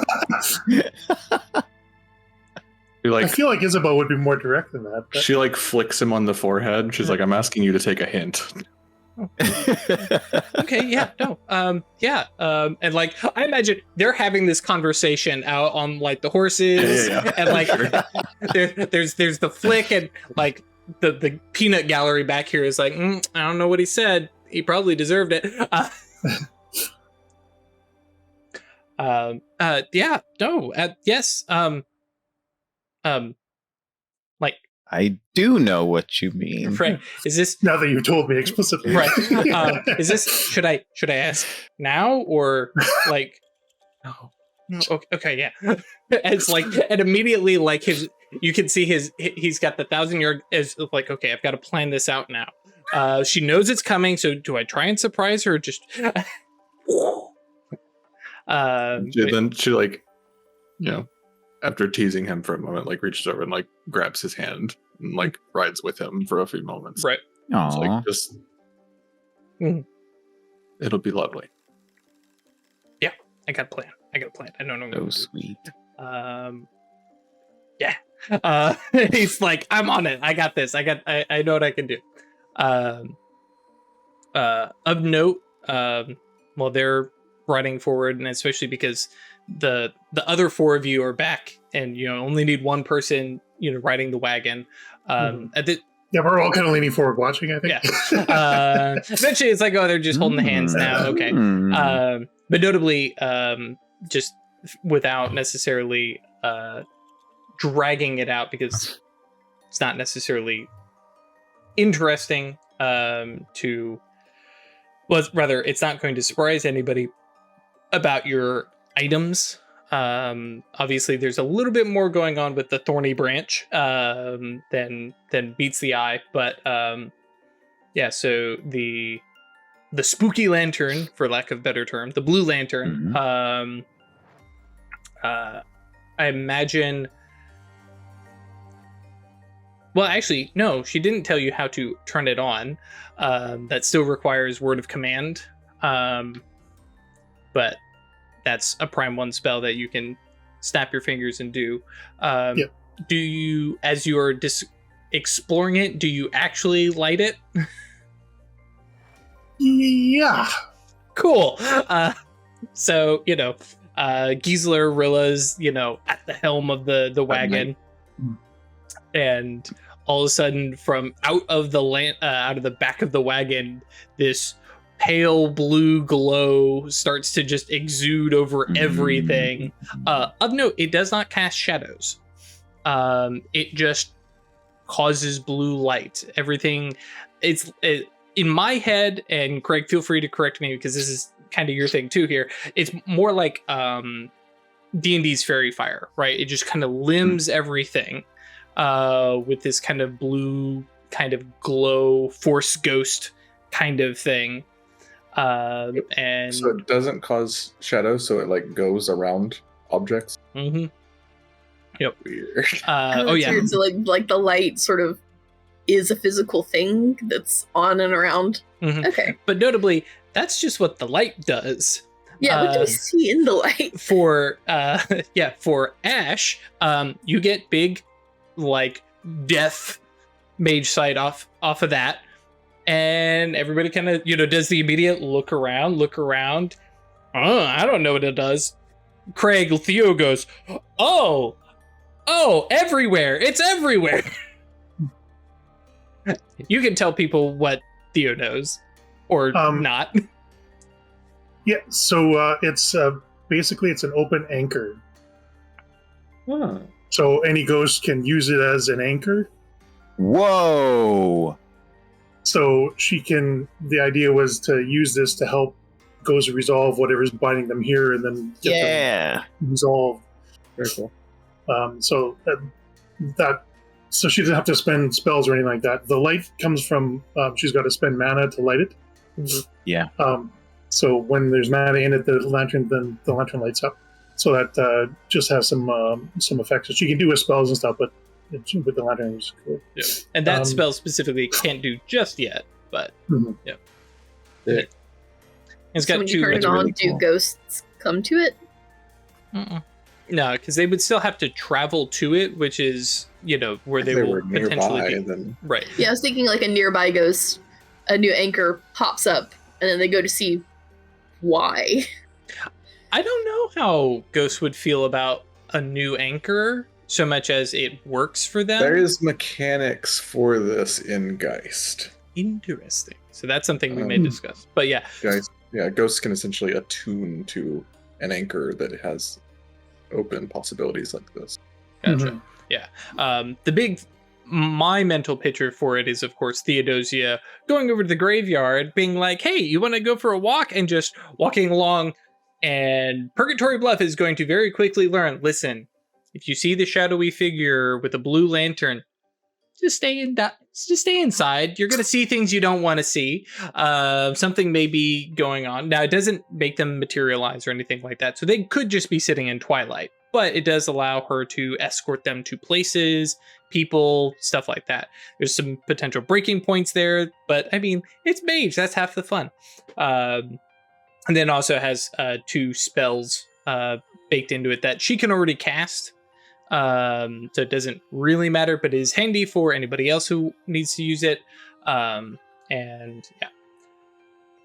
I feel like Isabel would be more direct than that. But... She flicks him on the forehead. She's like, I'm asking you to take a hint. Okay, yeah, no. And I imagine they're having this conversation out on the horses, and sure. there's the flick, and the peanut gallery back here is like, I don't know what he said. He probably deserved it. Yes. I do know what you mean. Right. Is this now that you've told me explicitly? Right. Is this should I ask now or no? Okay, yeah. It's and immediately you can see he's got the 1,000-yard is okay, I've got to plan this out now. She knows it's coming, so do I try and surprise her or just then she after teasing him for a moment, reaches over and grabs his hand and rides with him for a few moments. Right. It's it'll be lovely. Yeah, I got a plan. I don't know. So sweet. Yeah. He's like, I'm on it. I got this. I know what I can do. Of note, while they're riding forward, and especially because the other four of you are back and only need one person riding the wagon, we're all kind of leaning forward watching, I think. Yeah. Eventually it's they're just holding the hands now. Okay. But notably, just without necessarily dragging it out, because it's not necessarily interesting it's not going to surprise anybody about your items. Obviously there's a little bit more going on with the thorny branch than beats the eye, but so the spooky lantern, for lack of a better term, the blue lantern, I imagine Well, actually, no, she didn't tell you how to turn it on. That still requires word of command. But that's a Prime 1 spell that you can snap your fingers and do. Do you, as you are exploring it, do you actually light it? Yeah. Cool. So, Gisela, Rilla's, at the helm of the wagon. And all of a sudden, from out of the back of the wagon, this pale blue glow starts to just exude over everything. Of note, it does not cast shadows. It just causes blue light. Everything, in my head, and Craig, feel free to correct me because this is kind of your thing too here. It's more like D&D's Fairy Fire, right? It just kind of limbs everything with this kind of blue, kind of glow, force ghost kind of thing. And so it doesn't cause shadows, so it like goes around objects. Mm-hmm. Yep. Weird. Oh yeah. So like the light sort of is a physical thing that's on and around. Mm-hmm. Okay. But notably, that's just what the light does. Yeah, what do we see in the light? For Ash, you get big, like, death mage sight off of that, and everybody kind of does the immediate look around. Oh, I don't know what it does. Craig, Theo goes, oh, everywhere! It's everywhere. You can tell people what Theo knows, or not. Yeah, so it's basically it's an open anchor. Huh. So any ghost can use it as an anchor. Whoa! So the idea was to use this to help ghosts resolve whatever's binding them here and then get them resolved. Very cool. So she doesn't have to spend spells or anything like that. The light comes from, she's got to spend mana to light it. Mm-hmm. Yeah. So when there's mana in it, the lantern lights up. So that just has some effects that she can do with spells and stuff, but with the lantern is cool. Yeah. And that spell specifically can't do just yet, but yeah. It's got when two. You turn it on, really cool. Do ghosts come to it? No, because they would still have to travel to it, which is where they will potentially be. Then... Right. Yeah, I was thinking like a nearby ghost, a new anchor pops up, and then they go to see why. I don't know how ghosts would feel about a new anchor so much as it works for them. There is mechanics for this in Geist. Interesting. So that's something we may discuss. But yeah. Ghosts can essentially attune to an anchor that has open possibilities like this. Gotcha. Yeah. My mental picture for it is, of course, Theodosia going over to the graveyard, being like, hey, you want to go for a walk? And just walking along. And Purgatory Bluff is going to very quickly learn, listen, if you see the shadowy figure with a blue lantern, just stay inside. You're going to see things you don't want to see. Something may be going on. Now, it doesn't make them materialize or anything like that. So they could just be sitting in twilight. But it does allow her to escort them to places, people, stuff like that. There's some potential breaking points there. But, I mean, it's mage. That's half the fun. And then also has 2 spells baked into it that she can already cast. So it doesn't really matter, but is handy for anybody else who needs to use it. And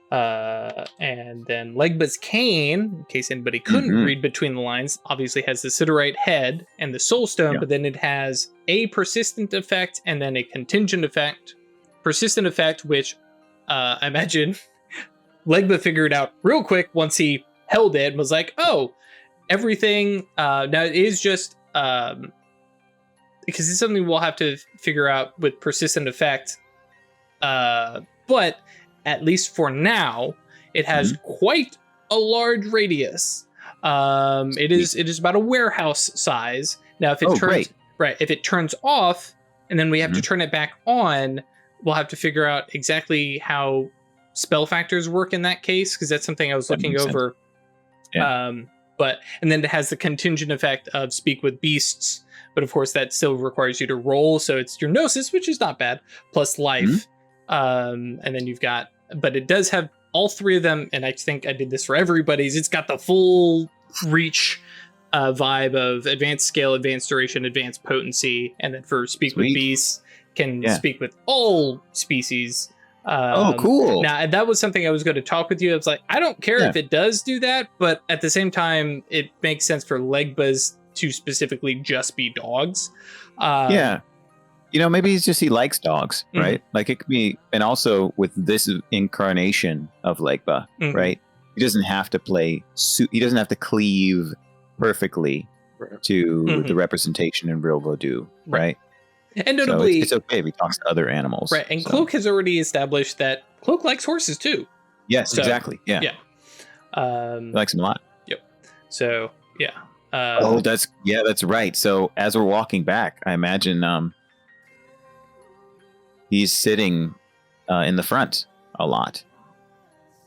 then Legba's Cane, in case anybody couldn't read between the lines, obviously has the Siderite head and the Soul Stone, but then it has a persistent effect and then a contingent effect. Persistent effect, which I imagine Legba figured out real quick once he held it and was like, oh, everything. Now it is just because it's something we'll have to figure out with persistent effect. But at least for now, it has quite a large radius. It is about a warehouse size. Now, if it turns off, and then we have to turn it back on, we'll have to figure out exactly how spell factors work in that case, because that's something I was looking over. and then it has the contingent effect of speak with beasts, but of course that still requires you to roll. So it's your gnosis, which is not bad, plus life. And then you've got, but it does have all three of them. And I think I did this for everybody's. It's got the full reach vibe of advanced scale, advanced duration, advanced potency. And then for speak with beasts, can speak with all species. Cool. Now, that was something I was going to talk with you. I was like, I don't care if it does do that, but at the same time, it makes sense for Legbas to specifically just be dogs. Maybe it's just he likes dogs, right? Like it could be, and also with this incarnation of Legba, right? He doesn't have to he doesn't have to cleave perfectly to the representation in real Vodou, right? And notably, so it's okay if he talks to other animals. Right, and Cloak has already established that Cloak likes horses too. Yes, exactly. Yeah. He likes them a lot. Yep. So, yeah. That's right. So as we're walking back, I imagine he's sitting in the front a lot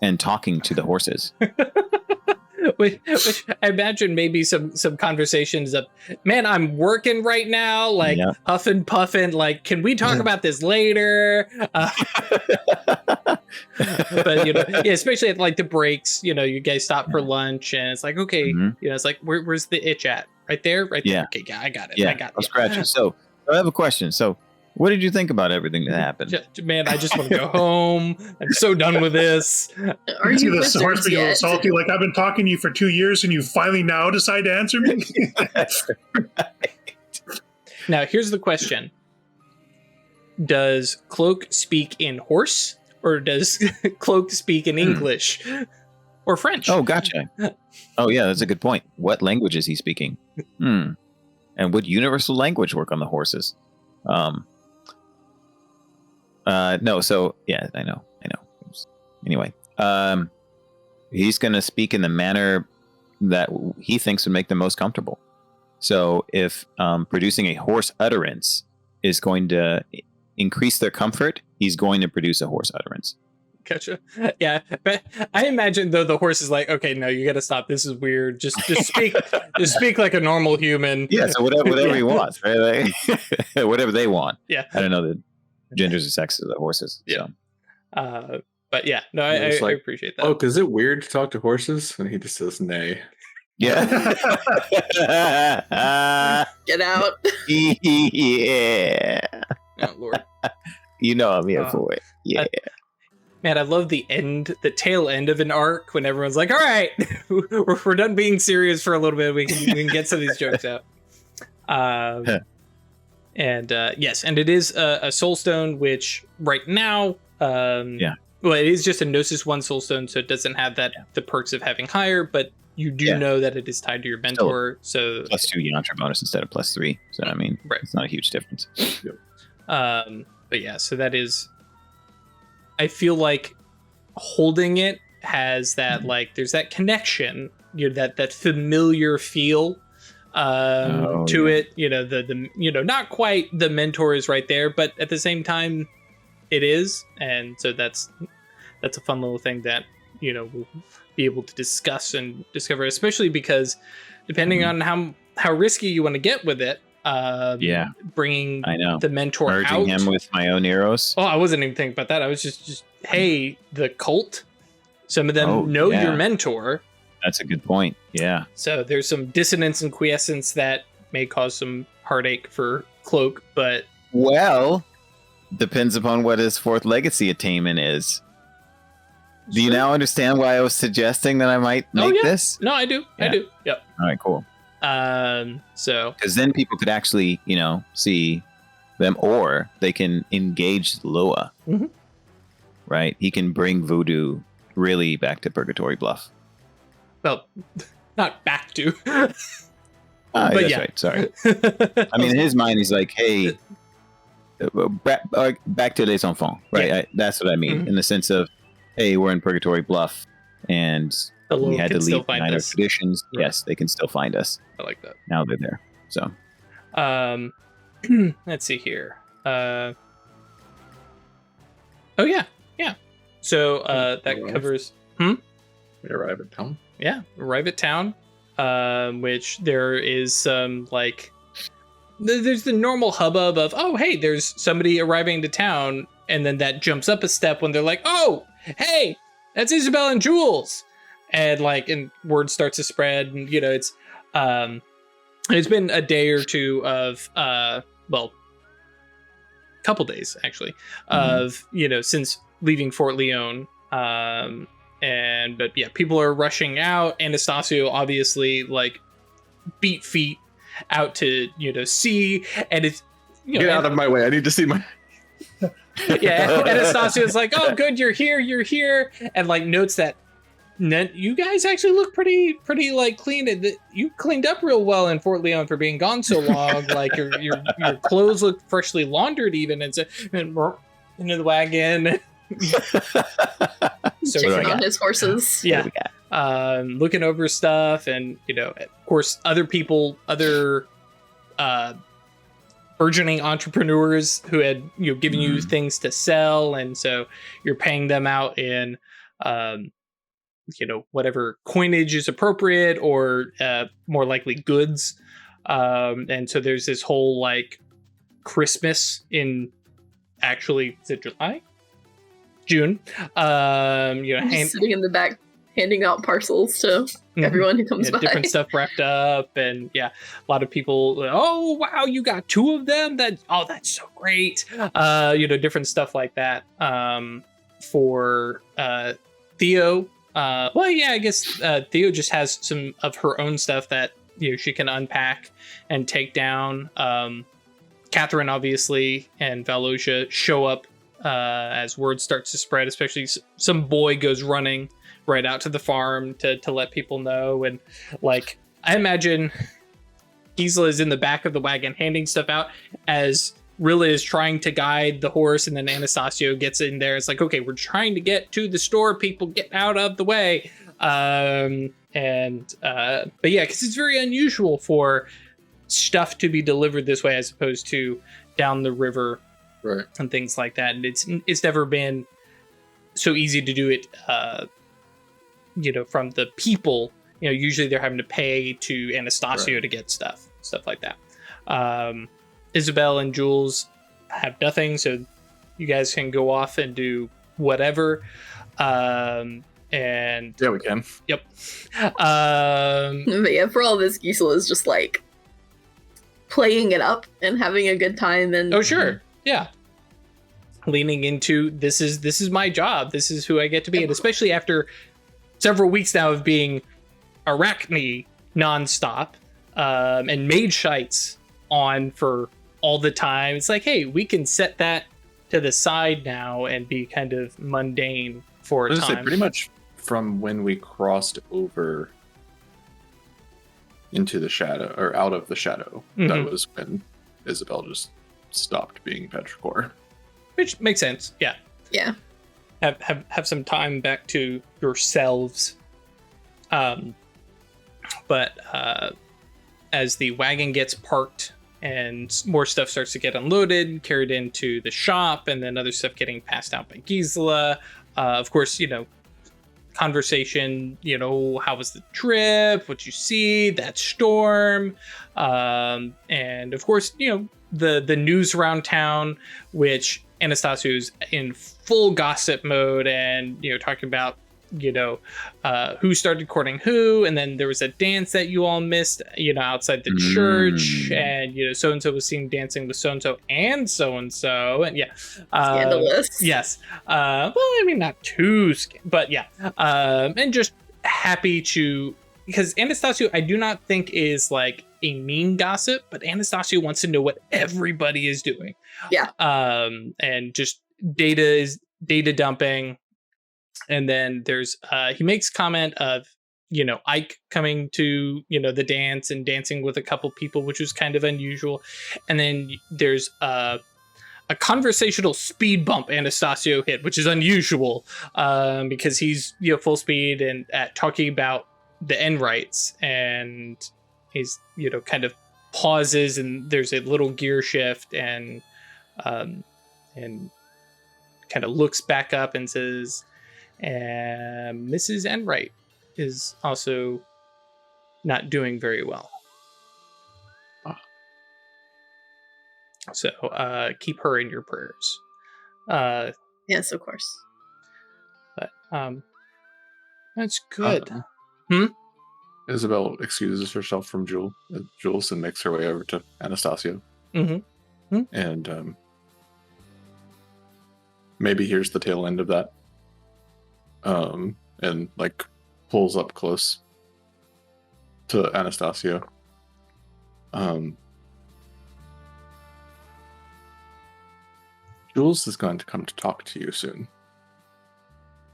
and talking to the horses. Which I imagine maybe some conversations of, man, I'm working right now, like huffing, puffing, like, can we talk about this later? But, especially at like the breaks, you guys stop for lunch and it's like, okay, it's like, where's the itch at? Right there? Right there? Okay, yeah, I got it. Yeah, I got it. I'll scratch it. So I have a question. So what did you think about everything that happened? Man, I just want to go home. I'm so done with this. Are you the horse being a little salty? Like, I've been talking to you for 2 years and you finally now decide to answer me? That's right. Now, here's the question. Does Cloak speak in horse or does Cloak speak in English or French? Oh, gotcha. Oh, yeah, that's a good point. What language is he speaking? And would universal language work on the horses? No, so yeah, I know. Anyway, he's going to speak in the manner that he thinks would make them most comfortable. So if producing a horse utterance is going to increase their comfort, he's going to produce a horse utterance. Gotcha. Yeah, but I imagine though the horse is like, okay, no, you got to stop. This is weird. Just speak, just speak like a normal human. Yeah. So whatever he wants, right? Like, whatever they want. Yeah. I don't know the genders or sexes of the horses. Yeah. So. But yeah, no, I appreciate that. Oh, because is it weird to talk to horses? And he just says, nay. Yeah. Get out. Yeah. Oh, Lord. I'm here for it. Yeah. Man, I love the tail end of an arc when everyone's like, all right, we're done being serious for a little bit. We can get some of these jokes out. And yes, and it is a soulstone, which right now, well, it is just a Gnosis 1 soulstone, so it doesn't have the perks of having higher, but you do know that it is tied to your mentor. So +2 Yantra bonus instead of +3. So I mean, it's not a huge difference. Yep. But yeah, so that is. I feel like holding it has that there's that connection, that familiar feel to it. The not quite the mentor is right there, but at the same time, it is, and so that's a fun little thing that we'll be able to discuss and discover, especially because depending on how risky you want to get with it. Bringing the mentor merging out. him with my own Eros. Oh, I wasn't even thinking about that. I was just hey, the cult. Some of them know your mentor. That's a good point. Yeah. So there's some dissonance and quiescence that may cause some heartache for Cloak, but depends upon what his fourth legacy attainment is. Do you now understand why I was suggesting that I might make this? No, I do. Yeah. I do. Yep. All right, cool. So because then people could actually see them, or they can engage Lua. Right, he can bring voodoo really back to Purgatory Bluff. Well, not back to but right, sorry. I mean, in his mind he's like, hey, back to les enfants, right? That's what I mean, in the sense of, hey, we're in Purgatory Bluff and we had to leave behind our traditions. Right. Yes, they can still find us. I like that. Now they're there. So, let's see here. So that covers. We arrive at town. Yeah, arrive at town. which there is some like there's the normal hubbub of, oh hey, there's somebody arriving to town, and then that jumps up a step when they're like, oh hey, that's Isabel and Jules, and word starts to spread, and it's been a day or two of couple days actually of since leaving Fort Leon, but people are rushing out. Anastasio obviously beat feet out to see, and it's get out of my way, I need to see my Anastasio's like, oh good, you're here, and notes that you guys actually look pretty clean, and you cleaned up real well in Fort Leon for being gone so long. your clothes look freshly laundered even, and into the wagon. So checking on his horses. Yeah. Looking over stuff, and of course other burgeoning entrepreneurs who had given you things to sell, and so you're paying them out in whatever coinage is appropriate, or more likely goods, and so there's this whole Christmas in, actually, is it July? June. Sitting in the back handing out parcels to everyone who comes by. Different stuff wrapped up, and a lot of people, oh wow, you got 2 of them, that's so great. Different stuff like that. For Theo, I guess Theo just has some of her own stuff that she can unpack and take down. Catherine obviously and Valosia show up as word starts to spread, especially some boy goes running right out to the farm to let people know. And I imagine Gisela is in the back of the wagon handing stuff out as Rilla is trying to guide the horse, and then Anastasio gets in there. It's like, okay, we're trying to get to the store, people get out of the way. But because it's very unusual for stuff to be delivered this way as opposed to down the river, right, and things like that. And it's never been so easy to do it from the people. Usually they're having to pay to Anastasio to get stuff like that. Isabel and Jules have nothing, so you guys can go off and do whatever. And yeah, we can. Yep. But for all this, Gisela is just playing it up and having a good time. And oh sure, yeah, leaning into this is my job, this is who I get to be. And especially after several weeks now of being Arachne nonstop, and mage shites on for all the time, it's like, hey, we can set that to the side now and be kind of mundane for a time. Pretty much from when we crossed over into the shadow, or out of the shadow, that was when Isabel just stopped being Petrichor. Which makes sense. Yeah. Yeah. Have some time back to yourselves. But as the wagon gets parked and more stuff starts to get unloaded, carried into the shop, and then other stuff getting passed out by Gisela, of course, conversation, how was the trip, what you see, that storm, and of course, the news around town, which Anastasio's in full gossip mode, and talking about who started courting who, and then there was a dance that you all missed outside the church, and so and so was seen dancing with so and so, and scandalous. Yes. Well, I mean, not too but yeah, and just happy to, because Anastasio, I do not think is a mean gossip, but Anastasio wants to know what everybody is doing. Yeah. And just data dumping. And then there's he makes comment of Ike coming to the dance and dancing with a couple people, which was kind of unusual. And then there's a conversational speed bump Anastasio hit, which is unusual, because he's full speed and talking about the Enrights, and he's kind of pauses, and there's a little gear shift, and kind of looks back up and says, Mrs. Enright is also not doing very well. So keep her in your prayers. Yes, of course. But that's good. Isabel excuses herself from Jules and makes her way over to Anastasia. And maybe here's the tail end of that. And like pulls up close to Anastasia. Jules is going to come to talk to you soon.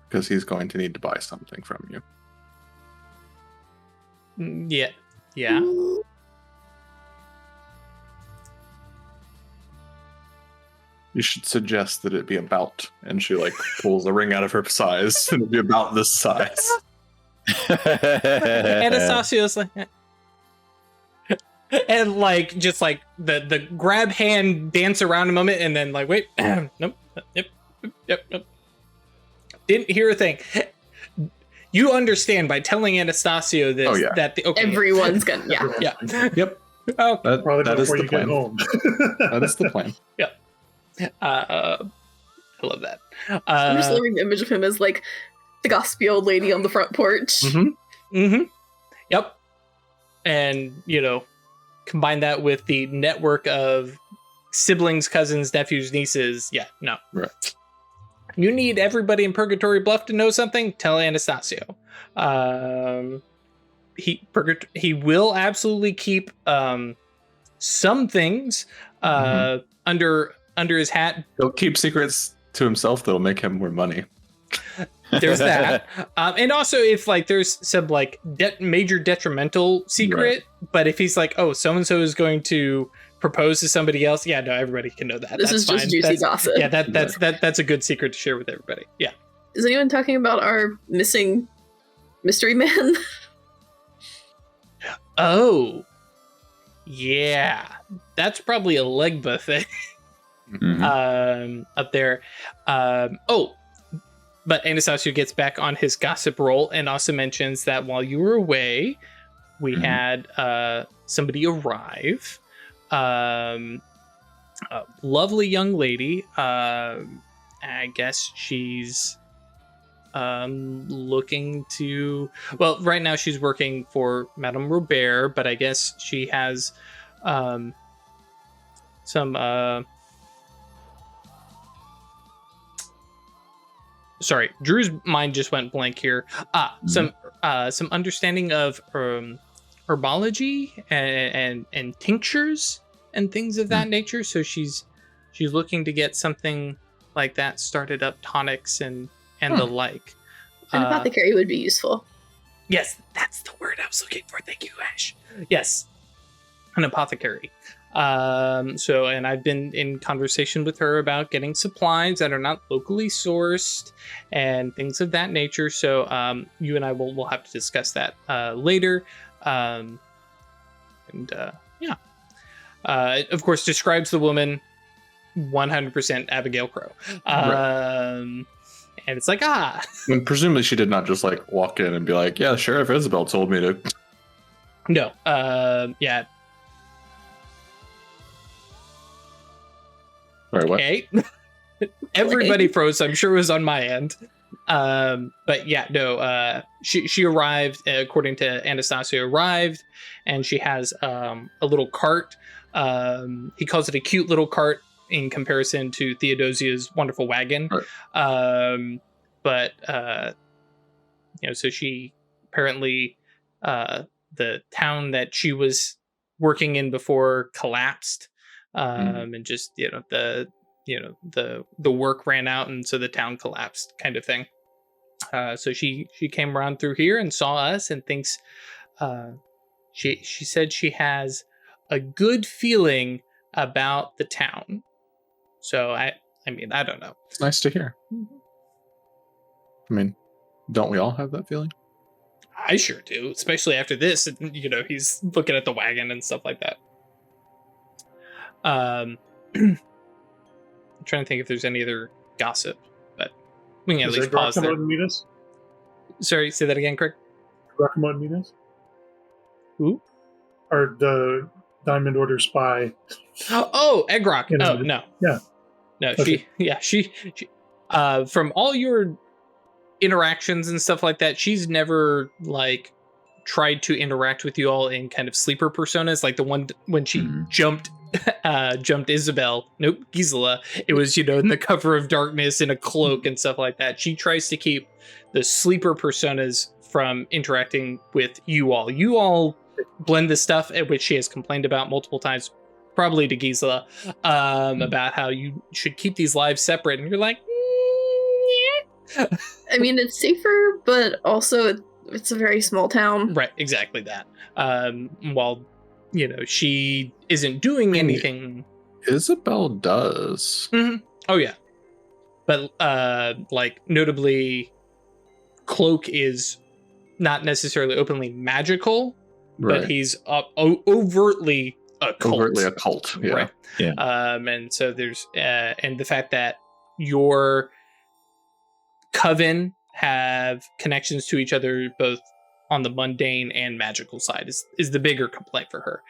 Because he's going to need to buy something from you. Yeah. You should suggest that it be about, and she like pulls a ring out of her size, and it'd be about this size. Anastasia's like, and like just like the grab hand dance around a moment, and then like wait, nope, nope. Didn't hear a thing. You understand by telling Anastasia this that everyone's gonna Yep. Oh, that is the plan. That is the plan. Yeah. I love that. I'm just loving the image of him as like the gossipy old lady on the front porch. Yep. And combine that with the network of siblings, cousins, nephews, nieces. Yeah, no. Right. You need everybody in Purgatory Bluff to know something? Tell Anastasio. He will absolutely keep some things under his hat. He'll keep secrets to himself that'll make him more money. There's that. And also if like there's some like major detrimental secret, but if he's like, oh, so-and-so is going to propose to somebody else, yeah, no, everybody can know that. This is just juicy gossip. Yeah, that's a good secret to share with everybody. Yeah. Is anyone talking about our missing mystery man? Oh, yeah, that's probably a Legba thing. Up there. But Anastasia gets back on his gossip roll and also mentions that while you were away, we had somebody arrive. A lovely young lady. I guess she's looking to. Well, right now she's working for Madame Robert, but I guess she has some. Sorry, Drew's mind just went blank here. Some understanding of herbology and tinctures and things of that nature. So she's looking to get something like that started up, tonics and the like. An apothecary would be useful. Yes, that's the word I was looking for. Thank you, Ash. Yes, an apothecary. And I've been in conversation with her about getting supplies that are not locally sourced and things of that nature. So you and I will have to discuss that later. Of course, describes the woman 100% Abigail Crow. And it's like, And presumably she did not just like walk in and be like, yeah, Sheriff Isabel told me to. No. Yeah. Sorry, what? Okay. Everybody froze. I'm sure it was on my end. But yeah, no. She arrived, according to Anastasia, and she has a little cart. He calls it a cute little cart in comparison to Theodosia's wonderful wagon. Right. So she apparently the town that she was working in before collapsed. And just the work ran out, and so the town collapsed, kind of thing. So she came around through here and saw us and thinks she said she has a good feeling about the town. So I don't know. It's nice to hear. I mean, don't we all have that feeling? I sure do, especially after this. He's looking at the wagon and stuff like that. I'm trying to think if there's any other gossip, but we can at least pause there. Meet us? Sorry, say that again, Craig. Guacamole meet us? Who? Or the Diamond Order spy. Oh, Eggrock. You know, Oh, no. yeah. No, Okay. she from all your interactions and stuff like that, she's never like tried to interact with you all in kind of sleeper personas, like the one when she jumped Isabel. Nope, Gisela. It was, in the cover of darkness in a cloak and stuff like that. She tries to keep the sleeper personas from interacting with you all. You all blend the stuff, at which she has complained about multiple times, probably to Gisela, about how you should keep these lives separate. And you're like, yeah. I mean, it's safer, but also it's a very small town. Right, exactly that. While, she isn't doing anything. Isabel does. Mm-hmm. Oh, yeah. But, notably, Cloak is not necessarily openly magical, Right. but he's overtly occult. Overtly occult, yeah. Right. Yeah. And so there's, and the fact that your coven have connections to each other both on the mundane and magical side is the bigger complaint for her.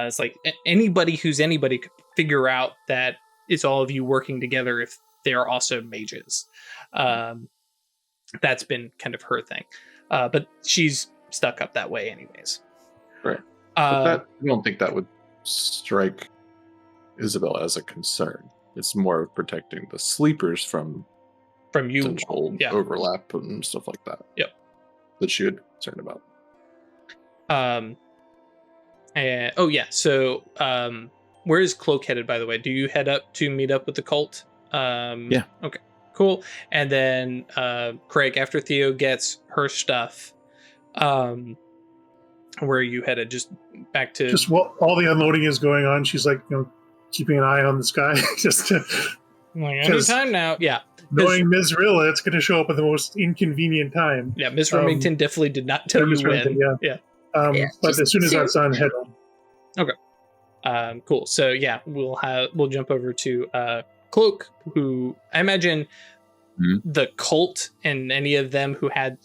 It's like anybody who's anybody could figure out that it's all of you working together if they're also mages. That's been kind of her thing. But she's stuck up that way anyways. Right. But I don't think that would strike Isabel as a concern. It's more of protecting the sleepers from you potential overlap and stuff like that. Yep. That she would be concerned about. So where is Cloak headed, by the way? Do you head up to meet up with the cult? Yeah. Okay, cool. And then Craig, after Theo gets her stuff, where are you headed? Just back to Just while all the unloading is going on, she's like, keeping an eye on the sky. Just anytime now. Yeah. Knowing Ms. Rilla, it's going to show up at the most inconvenient time. Yeah, Miss Remington definitely did not tell you when. Yeah. Yeah. But as soon as that's done, head on. Okay. Cool. So yeah, we'll jump over to Cloak, who I imagine the cult and any of them who had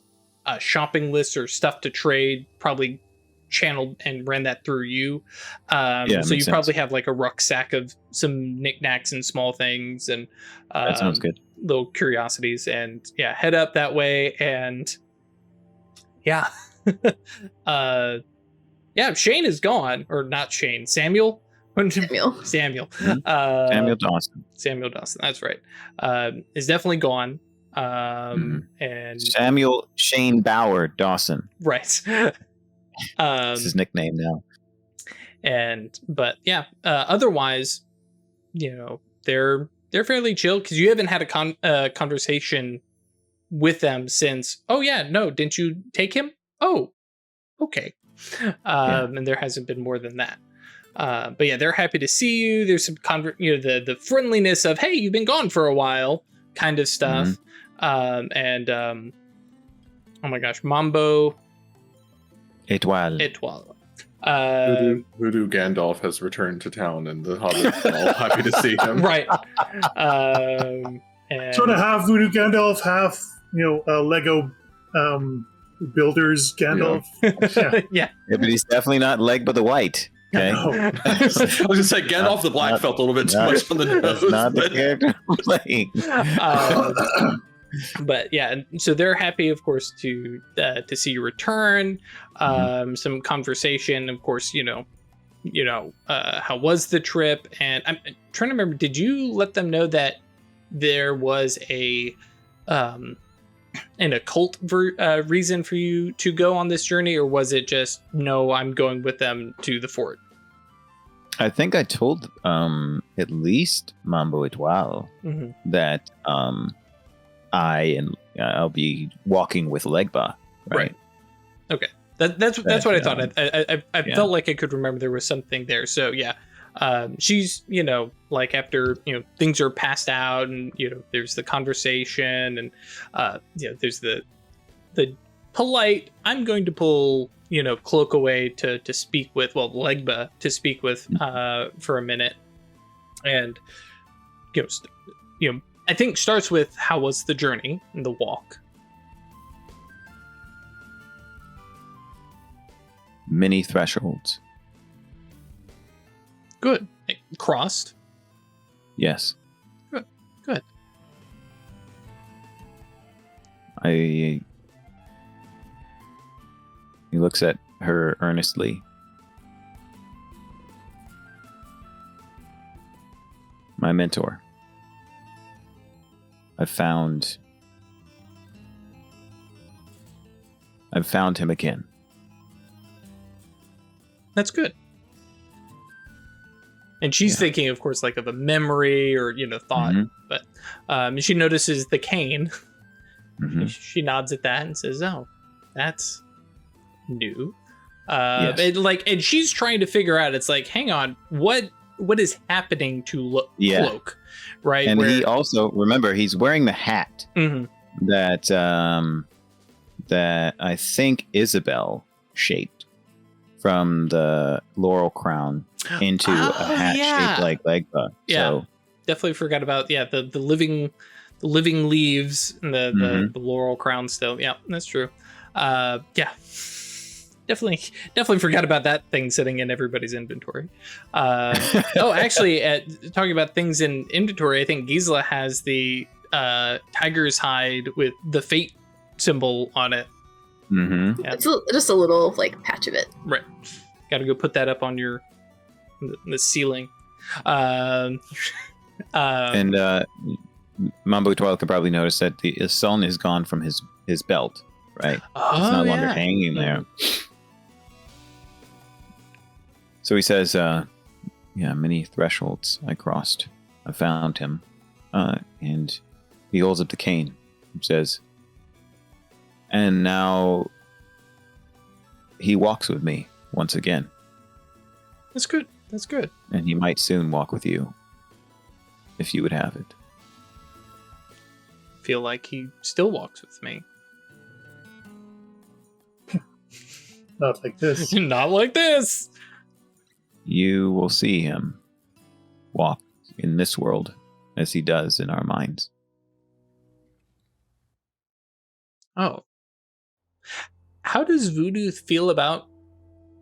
a shopping list or stuff to trade probably channeled and ran that through you. So you probably have like a rucksack of some knickknacks and small things and that sounds good. Little curiosities, and head up that way. And Shane is gone, or not Shane, Samuel. Samuel Dawson. Samuel Dawson. That's right. Is definitely gone. And Samuel Shane Bauer Dawson. Right. It's his nickname now. But otherwise, they're fairly chill because you haven't had a conversation with them since. Oh yeah, no, didn't you take him? Oh, okay. And there hasn't been more than that. But they're happy to see you. There's some the friendliness of, hey, you've been gone for a while kind of stuff. Oh my gosh, Mambo Etoile. Voodoo Gandalf has returned to town, and the hobbits are all happy to see him. Right. Sort of half Voodoo Gandalf, half Lego builders Gandalf. Yeah, but he's definitely not leg but the white. Okay. No. I was gonna say Gandalf the Black felt a little bit too much on the nose. That's not the character I'm playing. But and so they're happy, of course, to see you return. Some conversation, of course. How was the trip? And I'm trying to remember. Did you let them know that there was an occult reason for you to go on this journey, or was it just no? I'm going with them to the fort. I think I told at least Mambo Etoile that I'll be walking with Legba. Right. Okay. That's what I thought. I felt like I could remember there was something there. So she's after things are passed out and there's the conversation and there's the polite. I'm going to pull Cloak away to speak with Legba to speak with for a minute, and I think starts with how was the journey and the walk. many thresholds. Good. Crossed. Yes. Good. He looks at her earnestly. My mentor. I've found him again. That's good. And she's thinking, of course, like of a memory or, thought. Mhm. But she notices the cane. Mhm. She nods at that and says, "Oh, that's new." Yes. And she's trying to figure out. It's like, hang on, what is happening to Cloak, right? And he also, remember, he's wearing the hat Mhm. that I think Isabel shaped from the laurel crown into a hat shaped like Legba. Yeah. So, Definitely forgot about the living leaves and the laurel crown still. Yeah, that's true. Definitely forgot about that thing sitting in everybody's inventory. Actually, talking about things in inventory, I think Gisela has the tiger's hide with the fate symbol on it. mm-hmm. Yeah. It's just a little patch of it. Right. Got to go put that up on the ceiling. And Mambo 12 could probably notice that the sun is gone from his belt, right? It's no longer hanging there. So he says, many thresholds I crossed. I found him. And he holds up the cane. He says, and now he walks with me once again. That's good. That's good. And he might soon walk with you, if you would have it. Feel like he still walks with me. Not like this. Not like this. You will see him walk in this world as he does in our minds. Oh. How does Voodoo feel about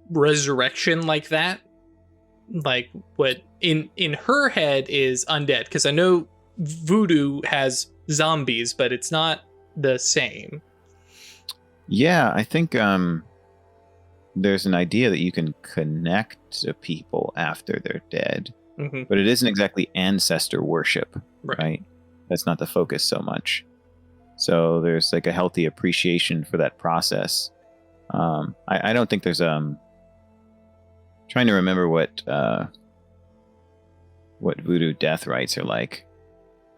resurrection like that? Like what in her head is undead? Because I know Voodoo has zombies, but it's not the same. Yeah, I think there's an idea that you can connect to people after they're dead, but it isn't exactly ancestor worship, right? That's not the focus so much. So there's like a healthy appreciation for that process. I don't think there's trying to remember what voodoo death rites are like.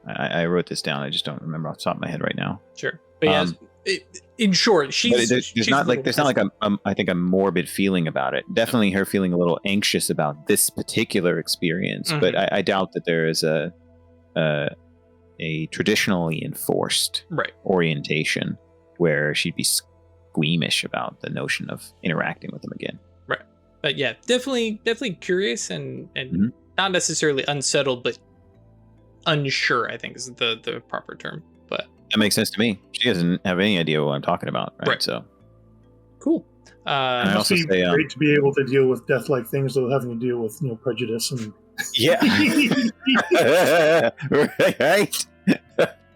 I wrote this down. I just don't remember off the top of my head right now. Sure, but in short, there's not like I think a morbid feeling about it. Definitely her feeling a little anxious about this particular experience, but I doubt that there is a traditionally enforced orientation where she'd be squeamish about the notion of interacting with them again. Right. But yeah, definitely curious and not necessarily unsettled, but unsure, I think is the proper term. But that makes sense to me. She doesn't have any idea what I'm talking about, right? So cool. And I also say, great to be able to deal with death-like things without having to deal with prejudice and right.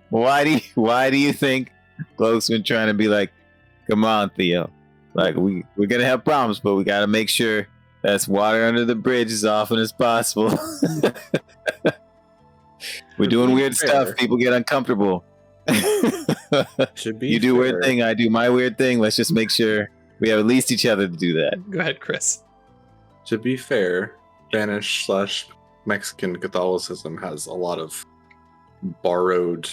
Why do you think Cloak's been trying to be like, come on, Theo, like we're gonna have problems, but we gotta make sure that's water under the bridge as often as possible. We're doing weird stuff. People get uncomfortable. You do weird thing, I do my weird thing. Let's just make sure we have at least each other to do that. Go ahead, Chris. To be fair, Spanish/Mexican Catholicism has a lot of borrowed,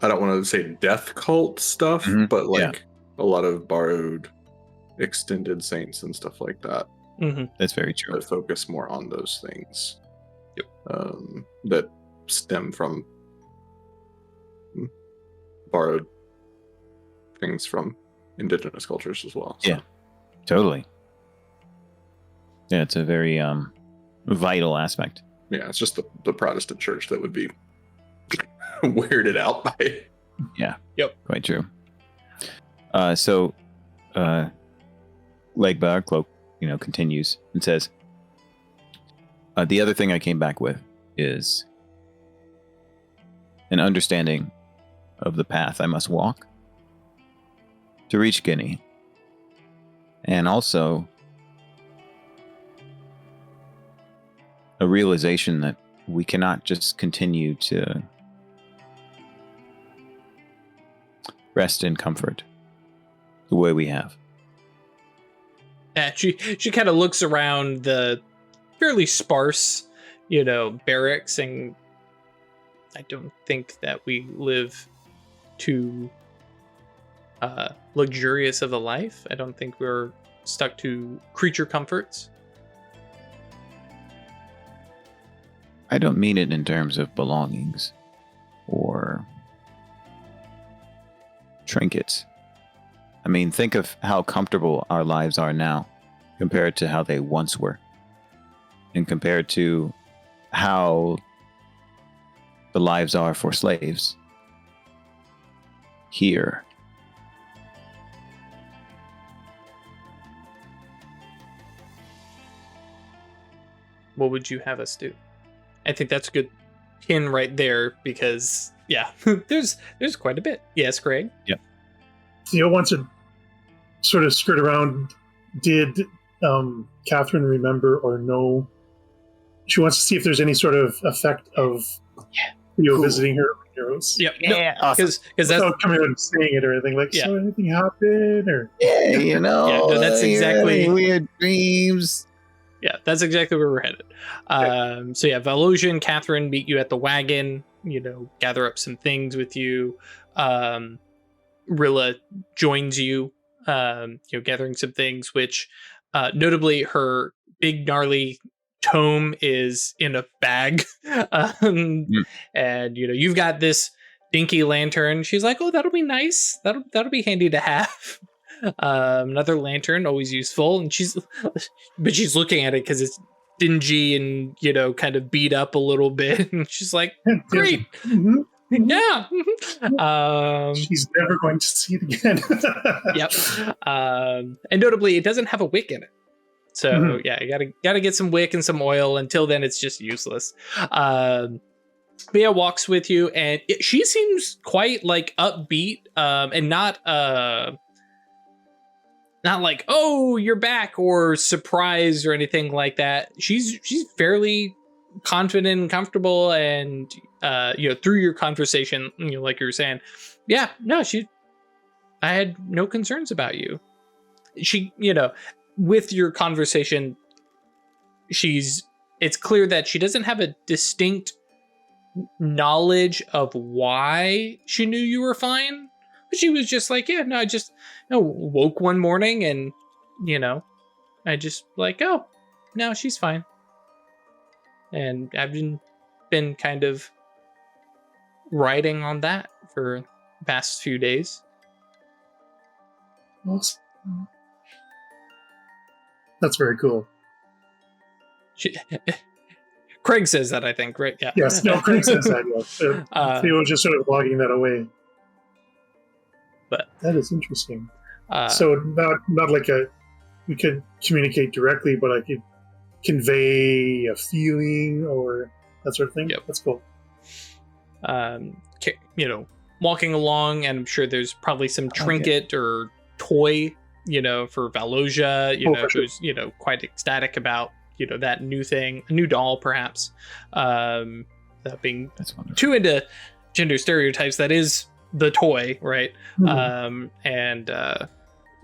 I don't want to say death cult stuff, but a lot of borrowed extended saints and stuff like that. That's very true. That focus more on those things. That stem from borrowed things from indigenous cultures as well. So. Yeah, totally. Yeah, it's a very vital aspect. Yeah, it's just the Protestant church that would be weirded out by it. Yeah. Yep. Quite true. So Legbar Cloak, continues and says, the other thing I came back with is an understanding of the path I must walk to reach Guinea. And also a realization that we cannot just continue to rest in comfort the way we have. Yeah, she kind of looks around the fairly sparse, barracks, and I don't think that we live too luxurious of a life. I don't think we're stuck to creature comforts. I don't mean it in terms of belongings or trinkets. I mean, think of how comfortable our lives are now compared to how they once were, and compared to how the lives are for slaves here. What would you have us do? I think that's a good pin right there, because there's quite a bit. Yes, Craig? Yep. Theo wants to sort of skirt around. Did Catherine remember or know? She wants to see if there's any sort of effect of Theo visiting her heroes. Yep. Yeah, awesome. Because that's without coming out and saying it or anything, like, so anything happened? Or that's exactly weird dreams. Yeah, that's exactly where we're headed. So Valosia and Catherine meet you at the wagon, gather up some things with you. Rilla joins you, gathering some things, which notably her big gnarly tome is in a bag. And, you've got this dinky lantern. She's like, oh, that'll be nice. That'll be handy to have. Another lantern, always useful, and she's looking at it because it's dingy and kind of beat up a little bit, and she's like, great. Mm-hmm. Yeah. She's never going to see it again. Yep. And notably, it doesn't have a wick in it, so you gotta get some wick and some oil. Until then, it's just useless. Bea walks with you, and she seems quite like upbeat, and not like, oh, you're back, or surprised or anything like that. She's fairly confident and comfortable, and through your conversation, like you were saying, I had no concerns about you. She, with your conversation, it's clear that she doesn't have a distinct knowledge of why she knew you were fine. She was just like, I just woke one morning and, I just like, oh, no, she's fine. And I've been kind of riding on that for the past few days. That's very cool. Craig says that, I think, right? Yeah. Yes, no, Craig says that, yes. Theo was just sort of logging that away. But that is interesting. So not like we could communicate directly, but I could convey a feeling or that sort of thing. Yep. That's cool. Walking along, and I'm sure there's probably some trinket or toy, for Valosia, who's, quite ecstatic about, that new thing, a new doll, perhaps. That being too into gender stereotypes, that is the toy, right? Mm-hmm. And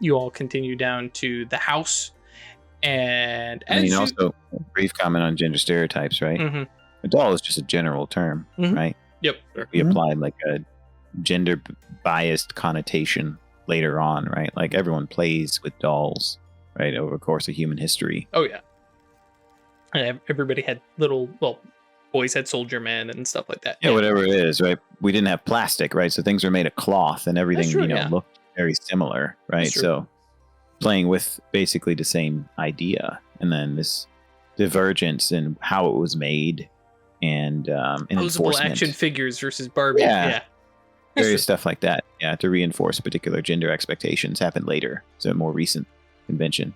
you all continue down to the house, and also a brief comment on gender stereotypes, right? Mm-hmm. A doll is just a general term, right? Yep. We applied like a gender biased connotation later on, right? Like everyone plays with dolls, right, over the course of human history. Oh yeah. And everybody had boys had soldier men and stuff like that. Yeah, whatever it is, right? We didn't have plastic, right? So things are made of cloth, and everything, looked very similar, right? So playing with basically the same idea, and then this divergence in how it was made, and enforcement. Action figures versus Barbie. Yeah. Various stuff like that. Yeah, to reinforce particular gender expectations happened later, so more recent. convention.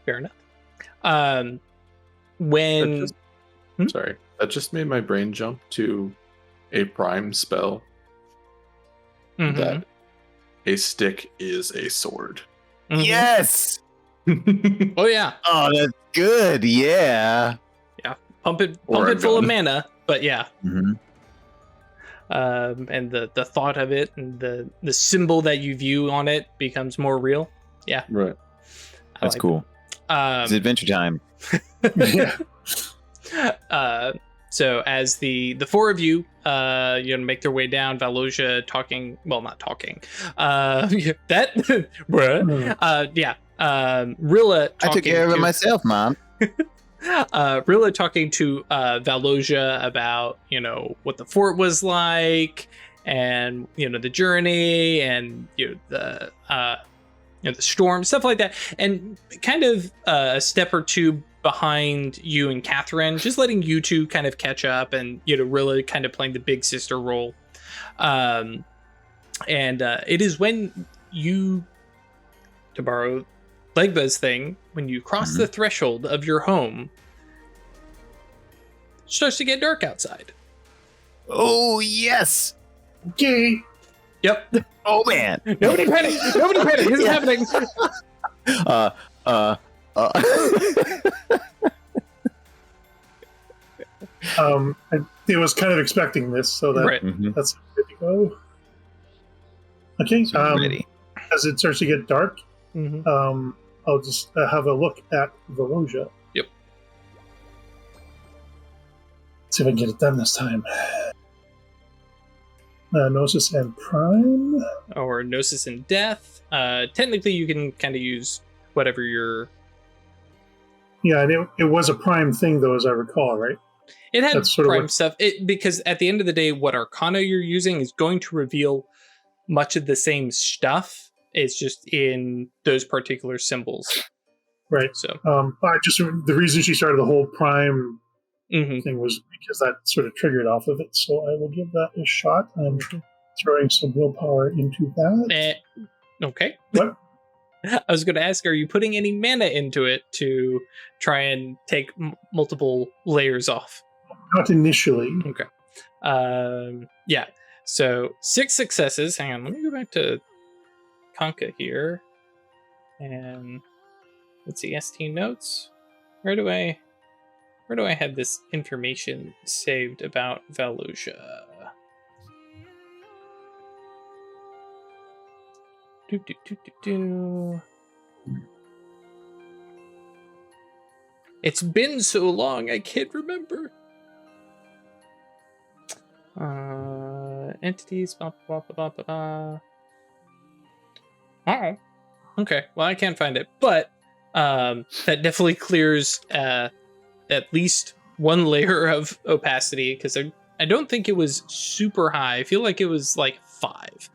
Fair enough. When Sorry, that just made my brain jump to a prime spell that a stick is a sword. Yes. Oh yeah. Oh, that's good. Yeah. Pump it Or a full of gun. mana. But yeah. Mm-hmm. And the thought of it and the symbol that you view on it becomes more real. Yeah. Right. That's cool. It's adventure time. Yeah. So as the four of you make their way down, Valosia not talking. That Rilla talking I took care of it myself, Mom. Rilla talking to Valosia about what the fort was like, and the journey, and the storm, stuff like that, and kind of a step or two behind you and Catherine, just letting you two kind of catch up, and Rilla kind of playing the big sister role. And it is when you, to borrow Legba's thing, when you cross the threshold of your home, it starts to get dark outside. Oh yes. Okay. Yep. Oh man. Nobody panic. This is happening. I was kind of expecting this, so that Right. that's good to go. Okay. Ready. As it starts to get dark, Mhm. I'll just have a look at Valosia. Yep. See if I can get it done this time. Gnosis and Prime. Or Gnosis and Death. Technically, you can kind of use whatever your... Yeah, and it was a Prime thing, though, as I recall, right? It had That's sort of prime what- stuff. Because at the end of the day, what Arcana you're using is going to reveal much of the same stuff. It's just in those particular symbols. Right. So, the reason she started the whole Prime mhm. thing was because that sort of triggered off of it. So I will give that a shot. I'm throwing some willpower into that. Okay. What? I was going to ask, are you putting any mana into it to try and take multiple layers off? Not initially. Okay. Yeah. So 6 successes. Hang on. Let me go back to Conca here. And let's see. ST notes. Where do I have this information saved about Valosia? It's been so long, I can't remember. Entities, blah, blah, blah, blah, blah. Oh, okay. Well, I can't find it, but that definitely clears at least one layer of opacity, because I don't think it was super high. I feel like it was like 5.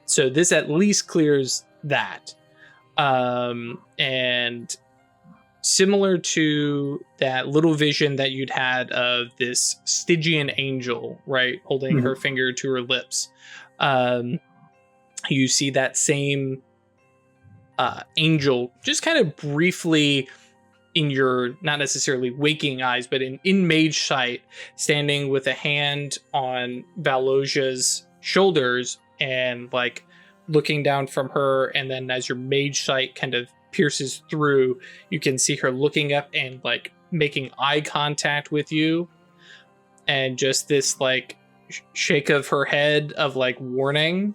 So this at least clears that. And similar to that little vision that you'd had of this Stygian angel, right, holding her finger to her lips, you see that same angel just kind of briefly in your, not necessarily waking eyes, but in mage sight, standing with a hand on Valosia's shoulders and like looking down from her, and then as your mage sight kind of pierces through, you can see her looking up and like making eye contact with you, and just this like shake of her head of like warning,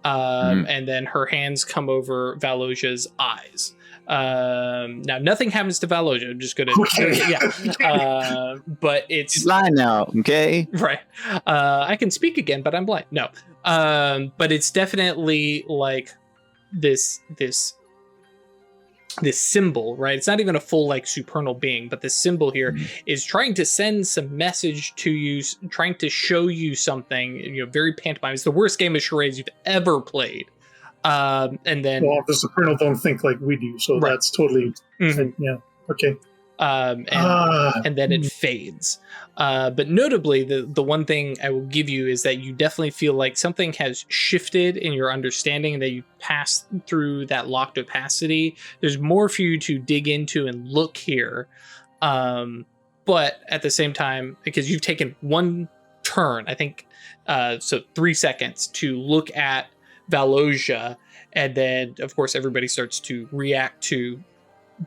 and then her hands come over Valosia's eyes. Now nothing happens to Valosia. I'm just gonna but it's She's lying now, okay? right. I can speak again, but I'm blind. No. But it's definitely like this symbol, right? It's not even a full like supernal being, but this symbol here is trying to send some message to you, trying to show you something, very pantomime. It's the worst game of charades you've ever played. And then Well, the supernal don't think like we do, so Right. that's totally yeah. Okay. and then it fades. But notably, the one thing I will give you is that you definitely feel like something has shifted in your understanding, that you passed through that locked opacity. There's more for you to dig into and look here. But at the same time, because you've taken one turn, I think, so 3 seconds to look at Valosia, and then, of course, everybody starts to react to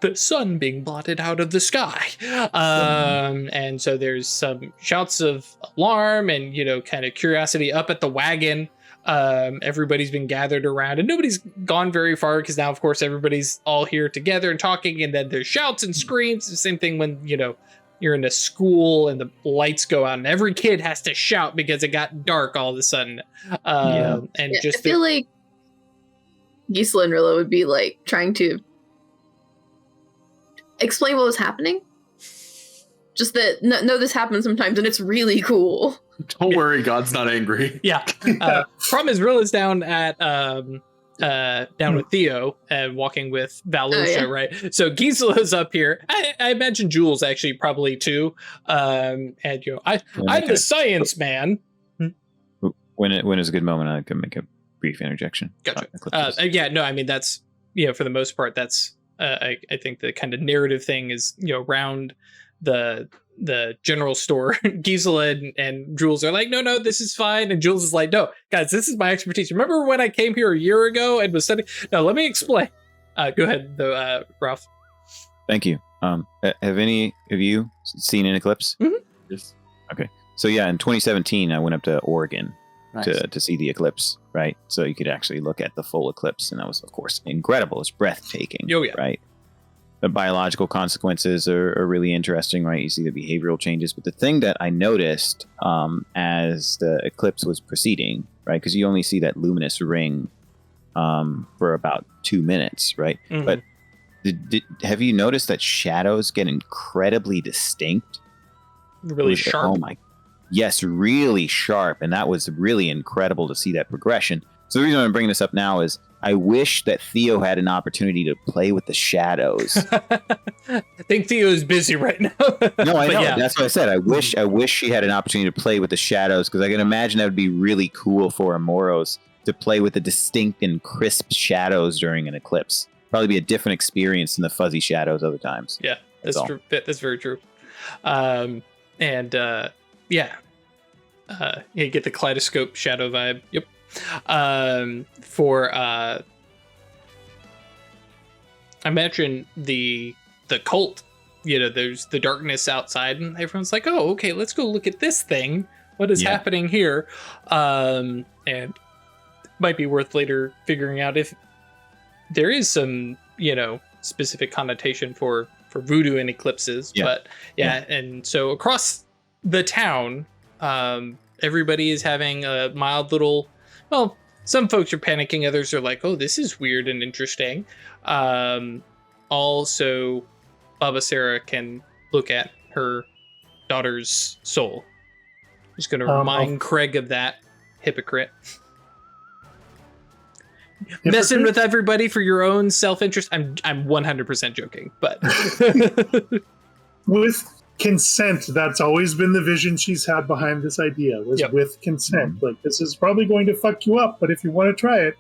the sun being blotted out of the sky. And so there's some shouts of alarm and, kind of curiosity up at the wagon. Everybody's been gathered around, and nobody's gone very far because now, of course, everybody's all here together and talking, and then there's shouts and screams. The same thing when, you're in a school and the lights go out and every kid has to shout because it got dark all of a sudden. And I feel like Gisela and Rilla would be like trying to explain what was happening. Just that, no, this happens sometimes and it's really cool. Don't worry, God's not angry. Yeah. Problem is, Rilla's down at down with Theo and walking with Valosia, right? So Gisela's up here. I imagine Jules actually probably too. And I'm the science man. When is a good moment, I can make a brief interjection. Gotcha. That's for the most part, that's I think the kind of narrative thing is around the general store. Gisela and Jules are like, no, this is fine. And Jules is like, no, guys, this is my expertise. Remember when I came here a year ago and was studying? No, let me explain. Go ahead, though, Ralph. Thank you. Have any of you seen an eclipse? Mm-hmm. Yes. Okay. So yeah, in 2017, I went up to Oregon to see the eclipse, right? So you could actually look at the full eclipse, and that was, of course, incredible. It's breathtaking. Oh, yeah. Right? The biological consequences are really interesting, right? You see the behavioral changes. But the thing that I noticed as the eclipse was proceeding, right? Because you only see that luminous ring for about 2 minutes, right? Mm-hmm. But have you noticed that shadows get incredibly distinct? Really sharp. Oh my. Yes, really sharp. And that was really incredible to see that progression. So the reason I'm bringing this up now is I wish that Theo had an opportunity to play with the shadows. I think Theo's busy right now. No, I know. Yeah. That's what I said. I wish she had an opportunity to play with the shadows, because I can imagine that would be really cool for Amoros to play with the distinct and crisp shadows during an eclipse. Probably be a different experience than the fuzzy shadows other times. Yeah, that's true. That's very true. You get the kaleidoscope shadow vibe. Yep. I imagine the cult, there's the darkness outside and everyone's like, oh, okay, let's go look at this thing. What is happening here? And might be worth later figuring out if there is some, specific connotation for voodoo and eclipses. Yeah. But and so across the town, everybody is having a mild little, well, some folks are panicking, others are like, oh, this is weird and interesting. Also, Baba Sarah can look at her daughter's soul. Just going to remind Craig of that, hypocrite. Messing with everybody for your own self-interest. I'm 100% joking, but with consent, that's always been the vision she's had behind this idea, was with consent. Like, this is probably going to fuck you up, but if you want to try it,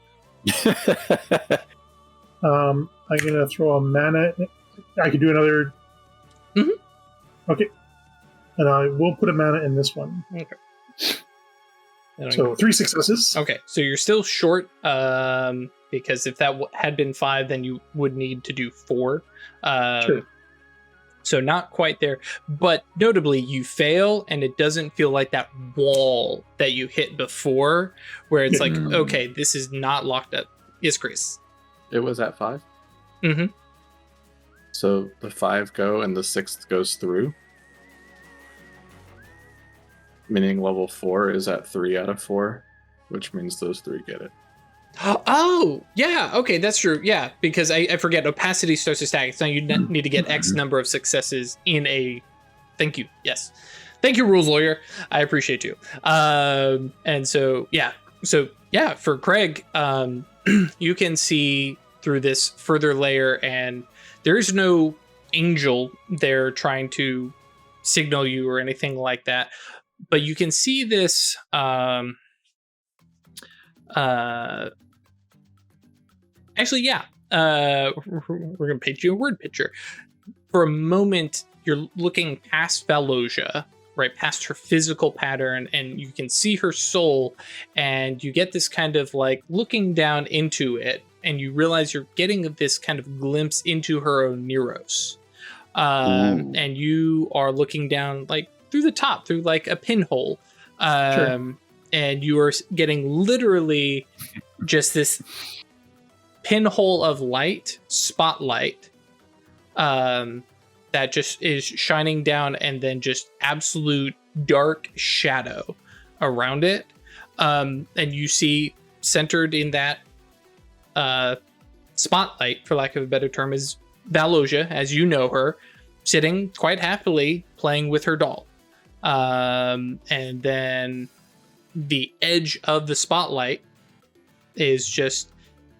I'm gonna throw a mana. I could do another. Okay, and I will put a mana in this one. Okay. So 3 successes. Okay, so you're still short, because if that had been 5, then you would need to do 4. Sure. So not quite there, but notably you fail, and it doesn't feel like that wall that you hit before, where it's like, okay, this is not locked up. Yes, Chris. It was at 5. Mm-hmm. So the 5 go and the 6th goes through. Meaning level 4 is at 3 out of 4, which means those 3 get it. Oh, yeah. Okay, that's true. Yeah, because I forget, opacity starts to stack. So you need to get X number of successes in a... Thank you. Yes. Thank you, rules lawyer. I appreciate you. And so, yeah. So, yeah, for Craig, you can see through this further layer, and there's no angel there trying to signal you or anything like that. But you can see this actually, yeah. We're gonna paint you a word picture. For a moment, you're looking past Valosia, right past her physical pattern, and you can see her soul, and you get this kind of like looking down into it, and you realize you're getting this kind of glimpse into her Oneros. And you are looking down like through the top, through like a pinhole. Sure. And you are getting literally just this pinhole of light, spotlight, that just is shining down, and then just absolute dark shadow around it. And you see centered in that spotlight, for lack of a better term, is Valosia, as you know her, sitting quite happily playing with her doll. And then the edge of the spotlight is just,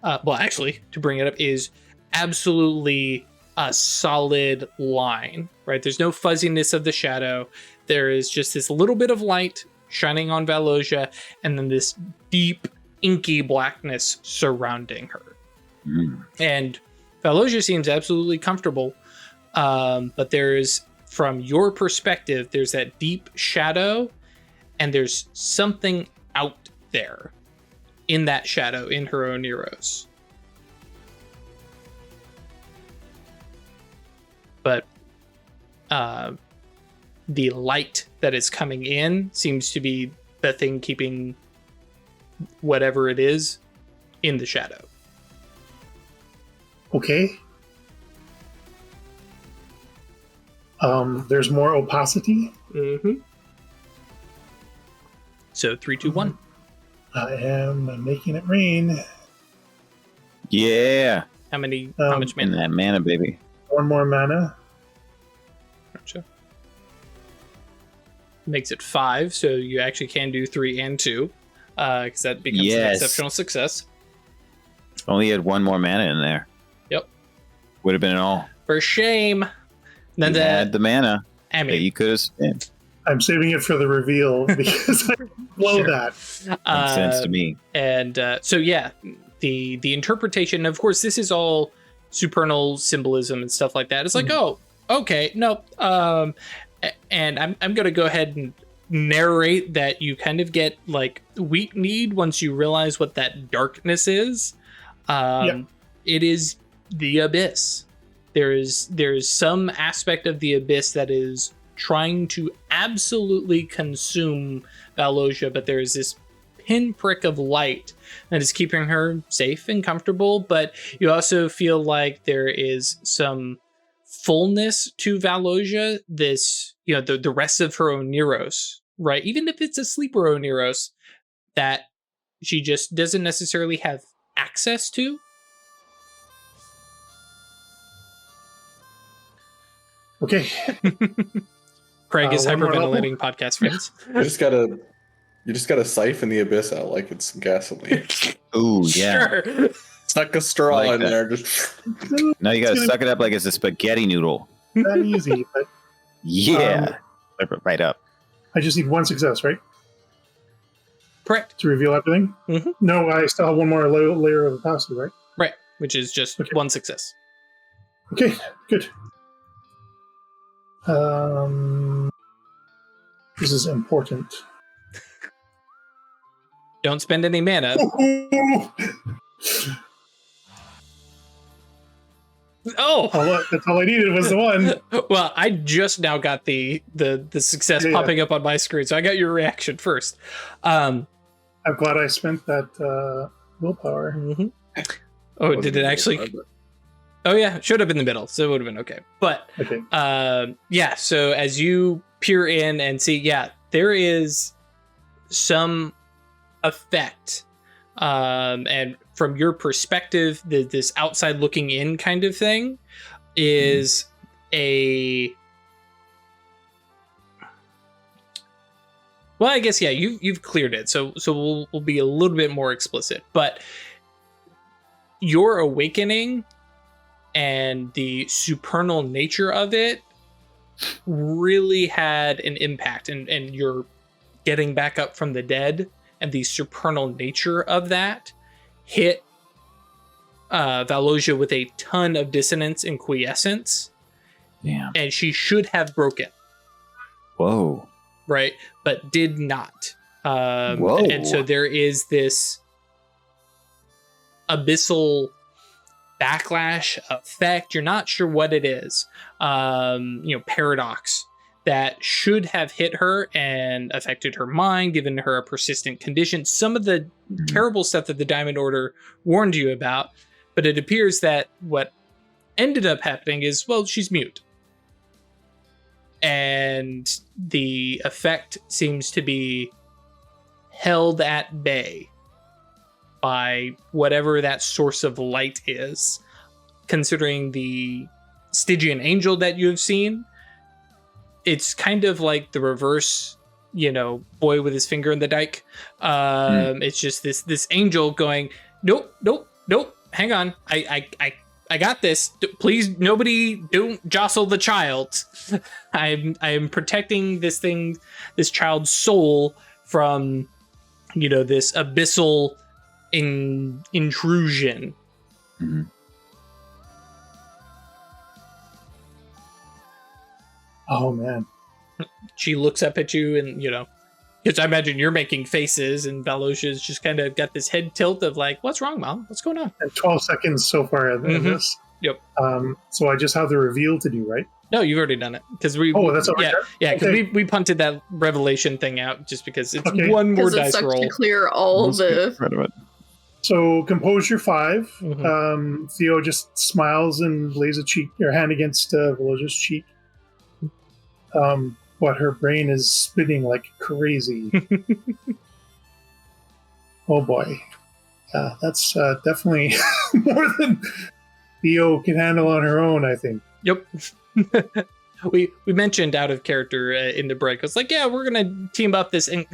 well, actually, to bring it up, is absolutely a solid line, right? There's no fuzziness of the shadow. There is just this little bit of light shining on Valosia, and then this deep, inky blackness surrounding her. And Valosia seems absolutely comfortable, but there's, from your perspective, there's that deep shadow, and there's something out there in that shadow, in her Oneros. But the light that is coming in seems to be the thing keeping whatever it is in the shadow. Okay. There's more opacity. Mm-hmm. So 3, 2, 1. I am making it rain. Yeah. How much And mana? that mana, baby. One more mana. Gotcha. Makes it 5, so you actually can do 3 and 2, because that becomes an exceptional success. Only had one more mana in there. Yep. Would have been an all. For shame. Then You had the mana I that mean, you could have spent. I'm saving it for the reveal because I blow Sure. that. Makes sense to me. And so yeah, the interpretation, of course, this is all supernal symbolism and stuff like that. It's like, oh, okay, no, and I'm gonna go ahead and narrate that you kind of get like weak need once you realize what that darkness is. It is the abyss. There is some aspect of the abyss that is trying to absolutely consume Valosia, but there is this pinprick of light that is keeping her safe and comfortable. But you also feel like there is some fullness to Valosia, this, you know, the rest of her Oneros, right? Even if it's a sleeper Oneros that she just doesn't necessarily have access to. Okay. Craig is one more hyperventilating, podcast friends. You just gotta siphon the abyss out like it's gasoline. Ooh, yeah. Sure. Suck a straw Like in that. there. Just Now you gotta It's suck it up like it's a spaghetti noodle. Not easy, but Yeah. Right up. I just need one success, right? Correct. To reveal everything? Mhm. No, I still have one more layer of opacity, right? Right. Which is just Okay. one success. Okay, good. This is important. Don't spend any mana. Oh, That's all I needed was the one. well, I just now got the success Yeah. popping up on my screen, so I got your reaction first. I'm glad I spent that willpower. Mhm. Oh, did it actually? Oh yeah, it showed up in the middle, so it would have been okay. But Okay. yeah, so as you peer in and see, yeah, there is some effect, and from your perspective, this outside looking in kind of thing is a. Well, I guess yeah, you've cleared it, so we'll be a little bit more explicit, but your awakening and the supernal nature of it really had an impact, and you're getting back up from the dead, and the supernal nature of that hit Valosia with a ton of dissonance and quiescence. Damn. And she should have broken. Whoa. Right? But did not. Whoa. And so there is this abyssal backlash effect. You're not sure what it is. Paradox that should have hit her and affected her mind, given her a persistent condition. Some of the terrible stuff that the Diamond Order warned you about. But it appears that what ended up happening is, well, she's mute. And the effect seems to be held at bay by whatever that source of light is. Considering the Stygian angel that you have seen, it's kind of like the reverse, boy with his finger in the dike. It's just this angel going, nope. Hang on, I got this. Please, nobody, don't jostle the child. I am protecting this child's soul from, this abyssal intrusion. Mm-hmm. Oh man. She looks up at you and, because I imagine you're making faces, and Valosia's just kind of got this head tilt of like, what's wrong, Mom? What's going on? And 12 seconds so far in this. Yep. So I just have the reveal to do, right? No, you've already done it. Because that's already done? Yeah, because okay. we punted that revelation thing out just because it's one more dice roll. To clear all the... So composure 5. Mm-hmm. Theo just smiles and lays her hand against Valosia's cheek. But her brain is spinning like crazy. Oh boy. Yeah, that's definitely more than Theo can handle on her own, I think. Yep. we mentioned out of character in the break. I was like, yeah, we're going to team up this. And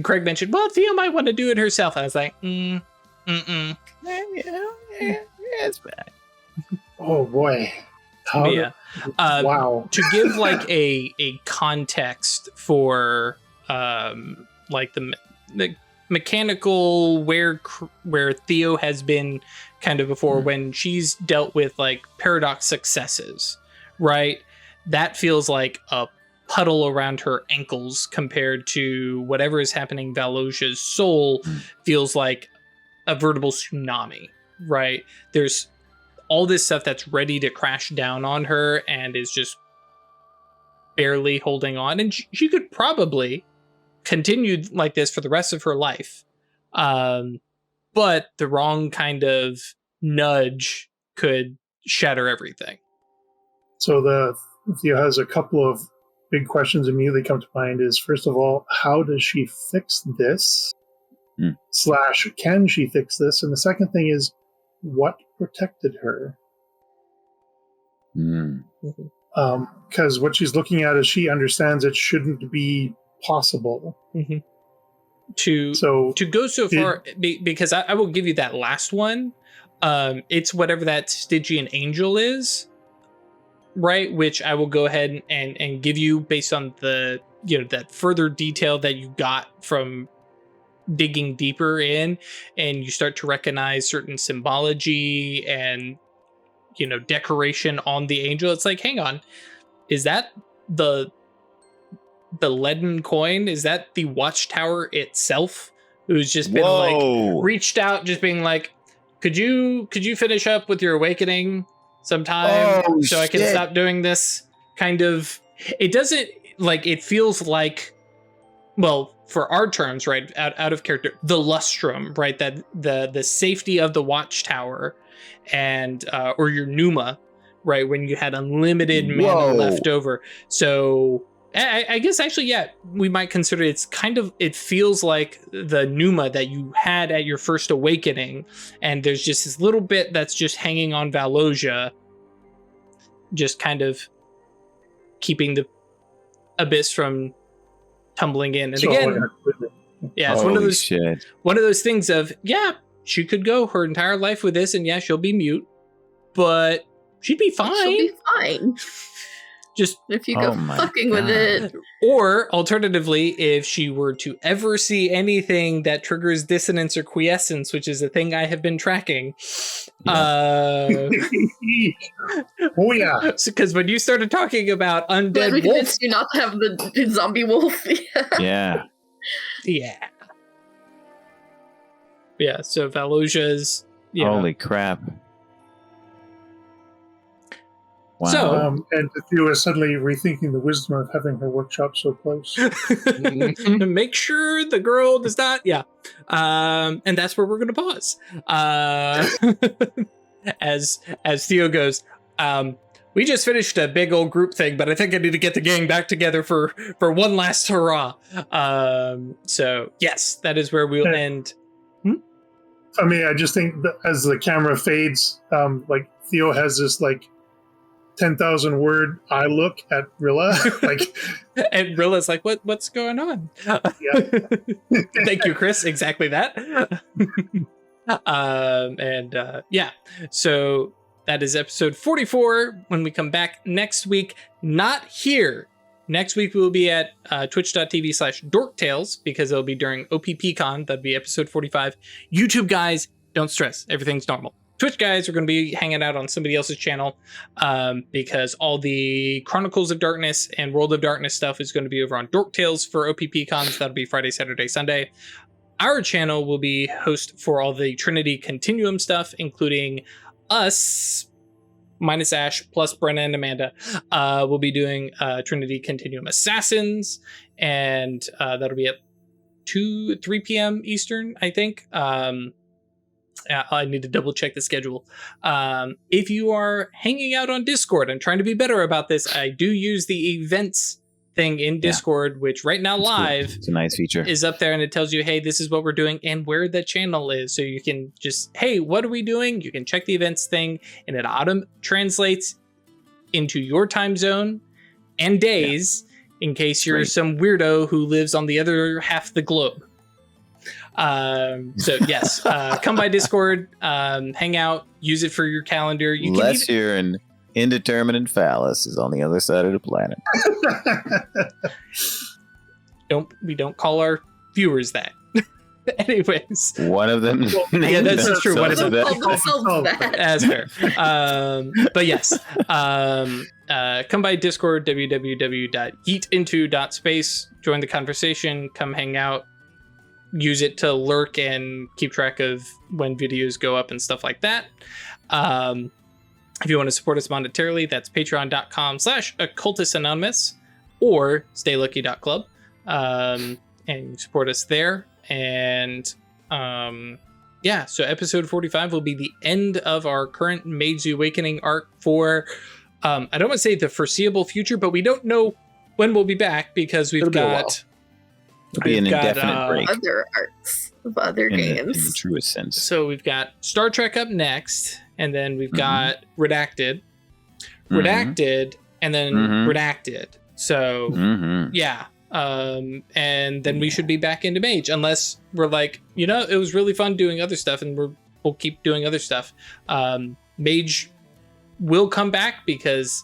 Craig mentioned, well, Theo might want to do it herself. I was like, Yeah, it's bad. Oh boy. Wow. To give like a context for like the mechanical where Theo has been kind of before, when she's dealt with like paradox successes, right? That feels like a puddle around her ankles compared to whatever is happening. Valosia's soul feels like a veritable tsunami, right? There's all this stuff that's ready to crash down on her and is just barely holding on. And she could probably continue like this for the rest of her life. But the wrong kind of nudge could shatter everything. So Theo has a couple of big questions immediately come to mind is, first of all, how does she fix this? / can she fix this? And the second thing is, what protected her? Because what she's looking at is she understands it shouldn't be possible. To go so far, because I will give you that last one. It's whatever that Stygian angel is, right? Which I will go ahead and give you based on the that further detail that you got from digging deeper in, and you start to recognize certain symbology and decoration on the angel. It's like, hang on, is that the leaden coin? Is that the watchtower itself, who's just been like reached out, just being like, could you finish up with your awakening sometime so I can stop doing this? Kind of. It doesn't like, it feels like, well, for our terms, right, out of character, the lustrum, right, that the safety of the watchtower, and or your pneuma, right, when you had unlimited mana left over. So I guess actually, yeah, we might consider it feels like the pneuma that you had at your first awakening, and there's just this little bit that's just hanging on Valosia, just kind of keeping the abyss from tumbling in. And again, yeah, it's one of those things of, yeah, she could go her entire life with this, and yeah, she'll be mute, but she'd be fine. She'll be fine. Just if you go fucking with it. Or alternatively, if she were to ever see anything that triggers dissonance or quiescence, which is a thing I have been tracking. Oh yeah. Because when you started talking about undead wolf, convinced you not to have the zombie wolf. Yeah. Yeah, so Valosia's Holy crap. Wow. So, and Theo is suddenly rethinking the wisdom of having her workshop so close. Make sure the girl does not. Yeah. And that's where we're going to pause. As Theo goes, we just finished a big old group thing, but I think I need to get the gang back together for one last hurrah. So yes, that is where we'll end. I mean, I just think that as the camera fades, like Theo has this like 10,000 word eye look at Rilla, like, and Rilla's like, what's going on? Thank you, Chris. Exactly that. So that is episode 44. When we come back next week, not here. Next week we will be at twitch.tv/dorktales because it'll be during OPPCon. That'll be episode 45. YouTube guys, don't stress. Everything's normal. Twitch guys are going to be hanging out on somebody else's channel because all the Chronicles of Darkness and World of Darkness stuff is going to be over on Dork Tales for OPPCon. So that'll be Friday, Saturday, Sunday. Our channel will be host for all the Trinity Continuum stuff, including us, minus Ash, plus Brenna and Amanda. We'll be doing Trinity Continuum Assassins, and that'll be at 3 p.m. Eastern, I think. I need to double check the schedule. If you are hanging out on Discord, I'm trying to be better about this. I do use the events thing in Discord, which right now live It's a nice feature. is up there, and it tells you, hey, this is what we're doing and where the channel is. So you can just, hey, what are we doing? You can check the events thing, and it translates into your time zone and days in case you're some weirdo who lives on the other half of the globe. So yes, come by Discord, hang out, use it for your calendar. You Unless you're an indeterminate phallus is on the other side of the planet. We don't call our viewers that. Anyways, one of them. That's true. One of them. That's fair. But yes, come by Discord, www.yeetinto.space. Join the conversation. Come hang out. Use it to lurk and keep track of when videos go up and stuff like that. If you want to support us monetarily, that's patreon.com/occultistanonymous or staylucky.club. And support us there. And so episode 45 will be the end of our current Mage's Awakening arc for, I don't want to say the foreseeable future, but we don't know when we'll be back because we've got... It'll be an indefinite break. Other arcs of other games. In the truest sense. So we've got Star Trek up next, and then we've got Redacted, and then Redacted. So, and then we should be back into Mage, unless we're like, it was really fun doing other stuff, and we'll keep doing other stuff. Mage will come back because,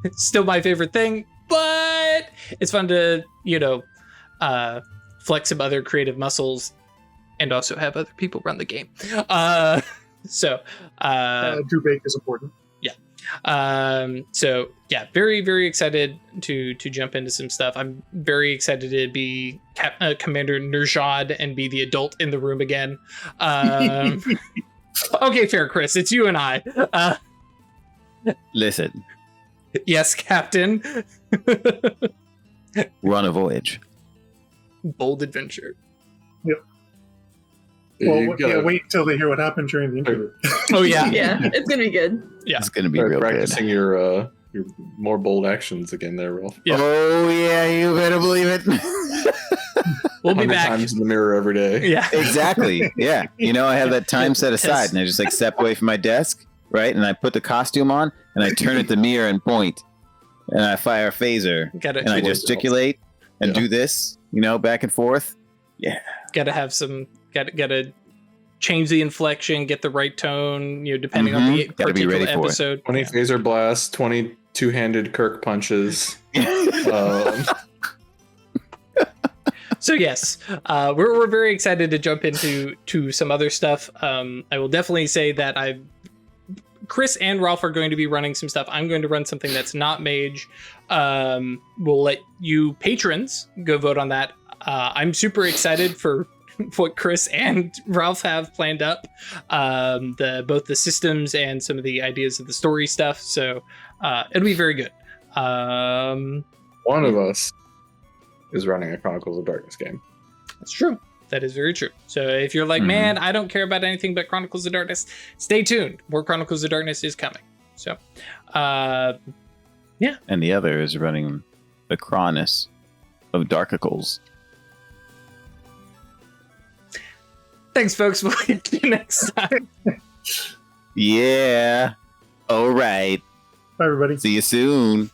it's still my favorite thing. But it's fun to, flex some other creative muscles and also have other people run the game. Drew Bake is important. Very, very excited to jump into some stuff. I'm very excited to be Commander Nerjad and be the adult in the room again. Okay, fair, Chris. It's you and I. Listen. Yes, Captain. Run a voyage. Bold adventure. Yep. Wait until they hear what happened during the interview. Oh yeah, yeah, it's gonna be good. Yeah, it's gonna be real practicing good. your more bold actions again, there, Rolf. Yeah. Oh yeah, you better believe it. We'll be back. Times in the mirror every day. Yeah, exactly. Yeah, I have that time set aside, and I just step away from my desk, right, and I put the costume on, and I turn at the mirror and point, and I fire a phaser, and I gesticulate and do this, back and forth. Yeah, gotta have some. Gotta change the inflection, get the right tone, depending on the Gotta be particular ready for it. episode. 20 phaser blasts, 20 two-handed Kirk punches. So yes, we're very excited to jump into some other stuff. I will definitely say that Chris and Ralph are going to be running some stuff. I'm going to run something that's not mage. We'll let you patrons go vote on that. I'm super excited for what Chris and Ralph have planned up, both the systems and some of the ideas of the story stuff. So it'll be very good. One of us is running a Chronicles of Darkness game. That's true. That is very true. So if you're like, man, I don't care about anything but Chronicles of Darkness, stay tuned. More Chronicles of Darkness is coming. So, yeah. And the other is running the Cronus of Darkicles. Thanks, folks. We'll get you next time. Yeah. All right. Bye, everybody. See you soon.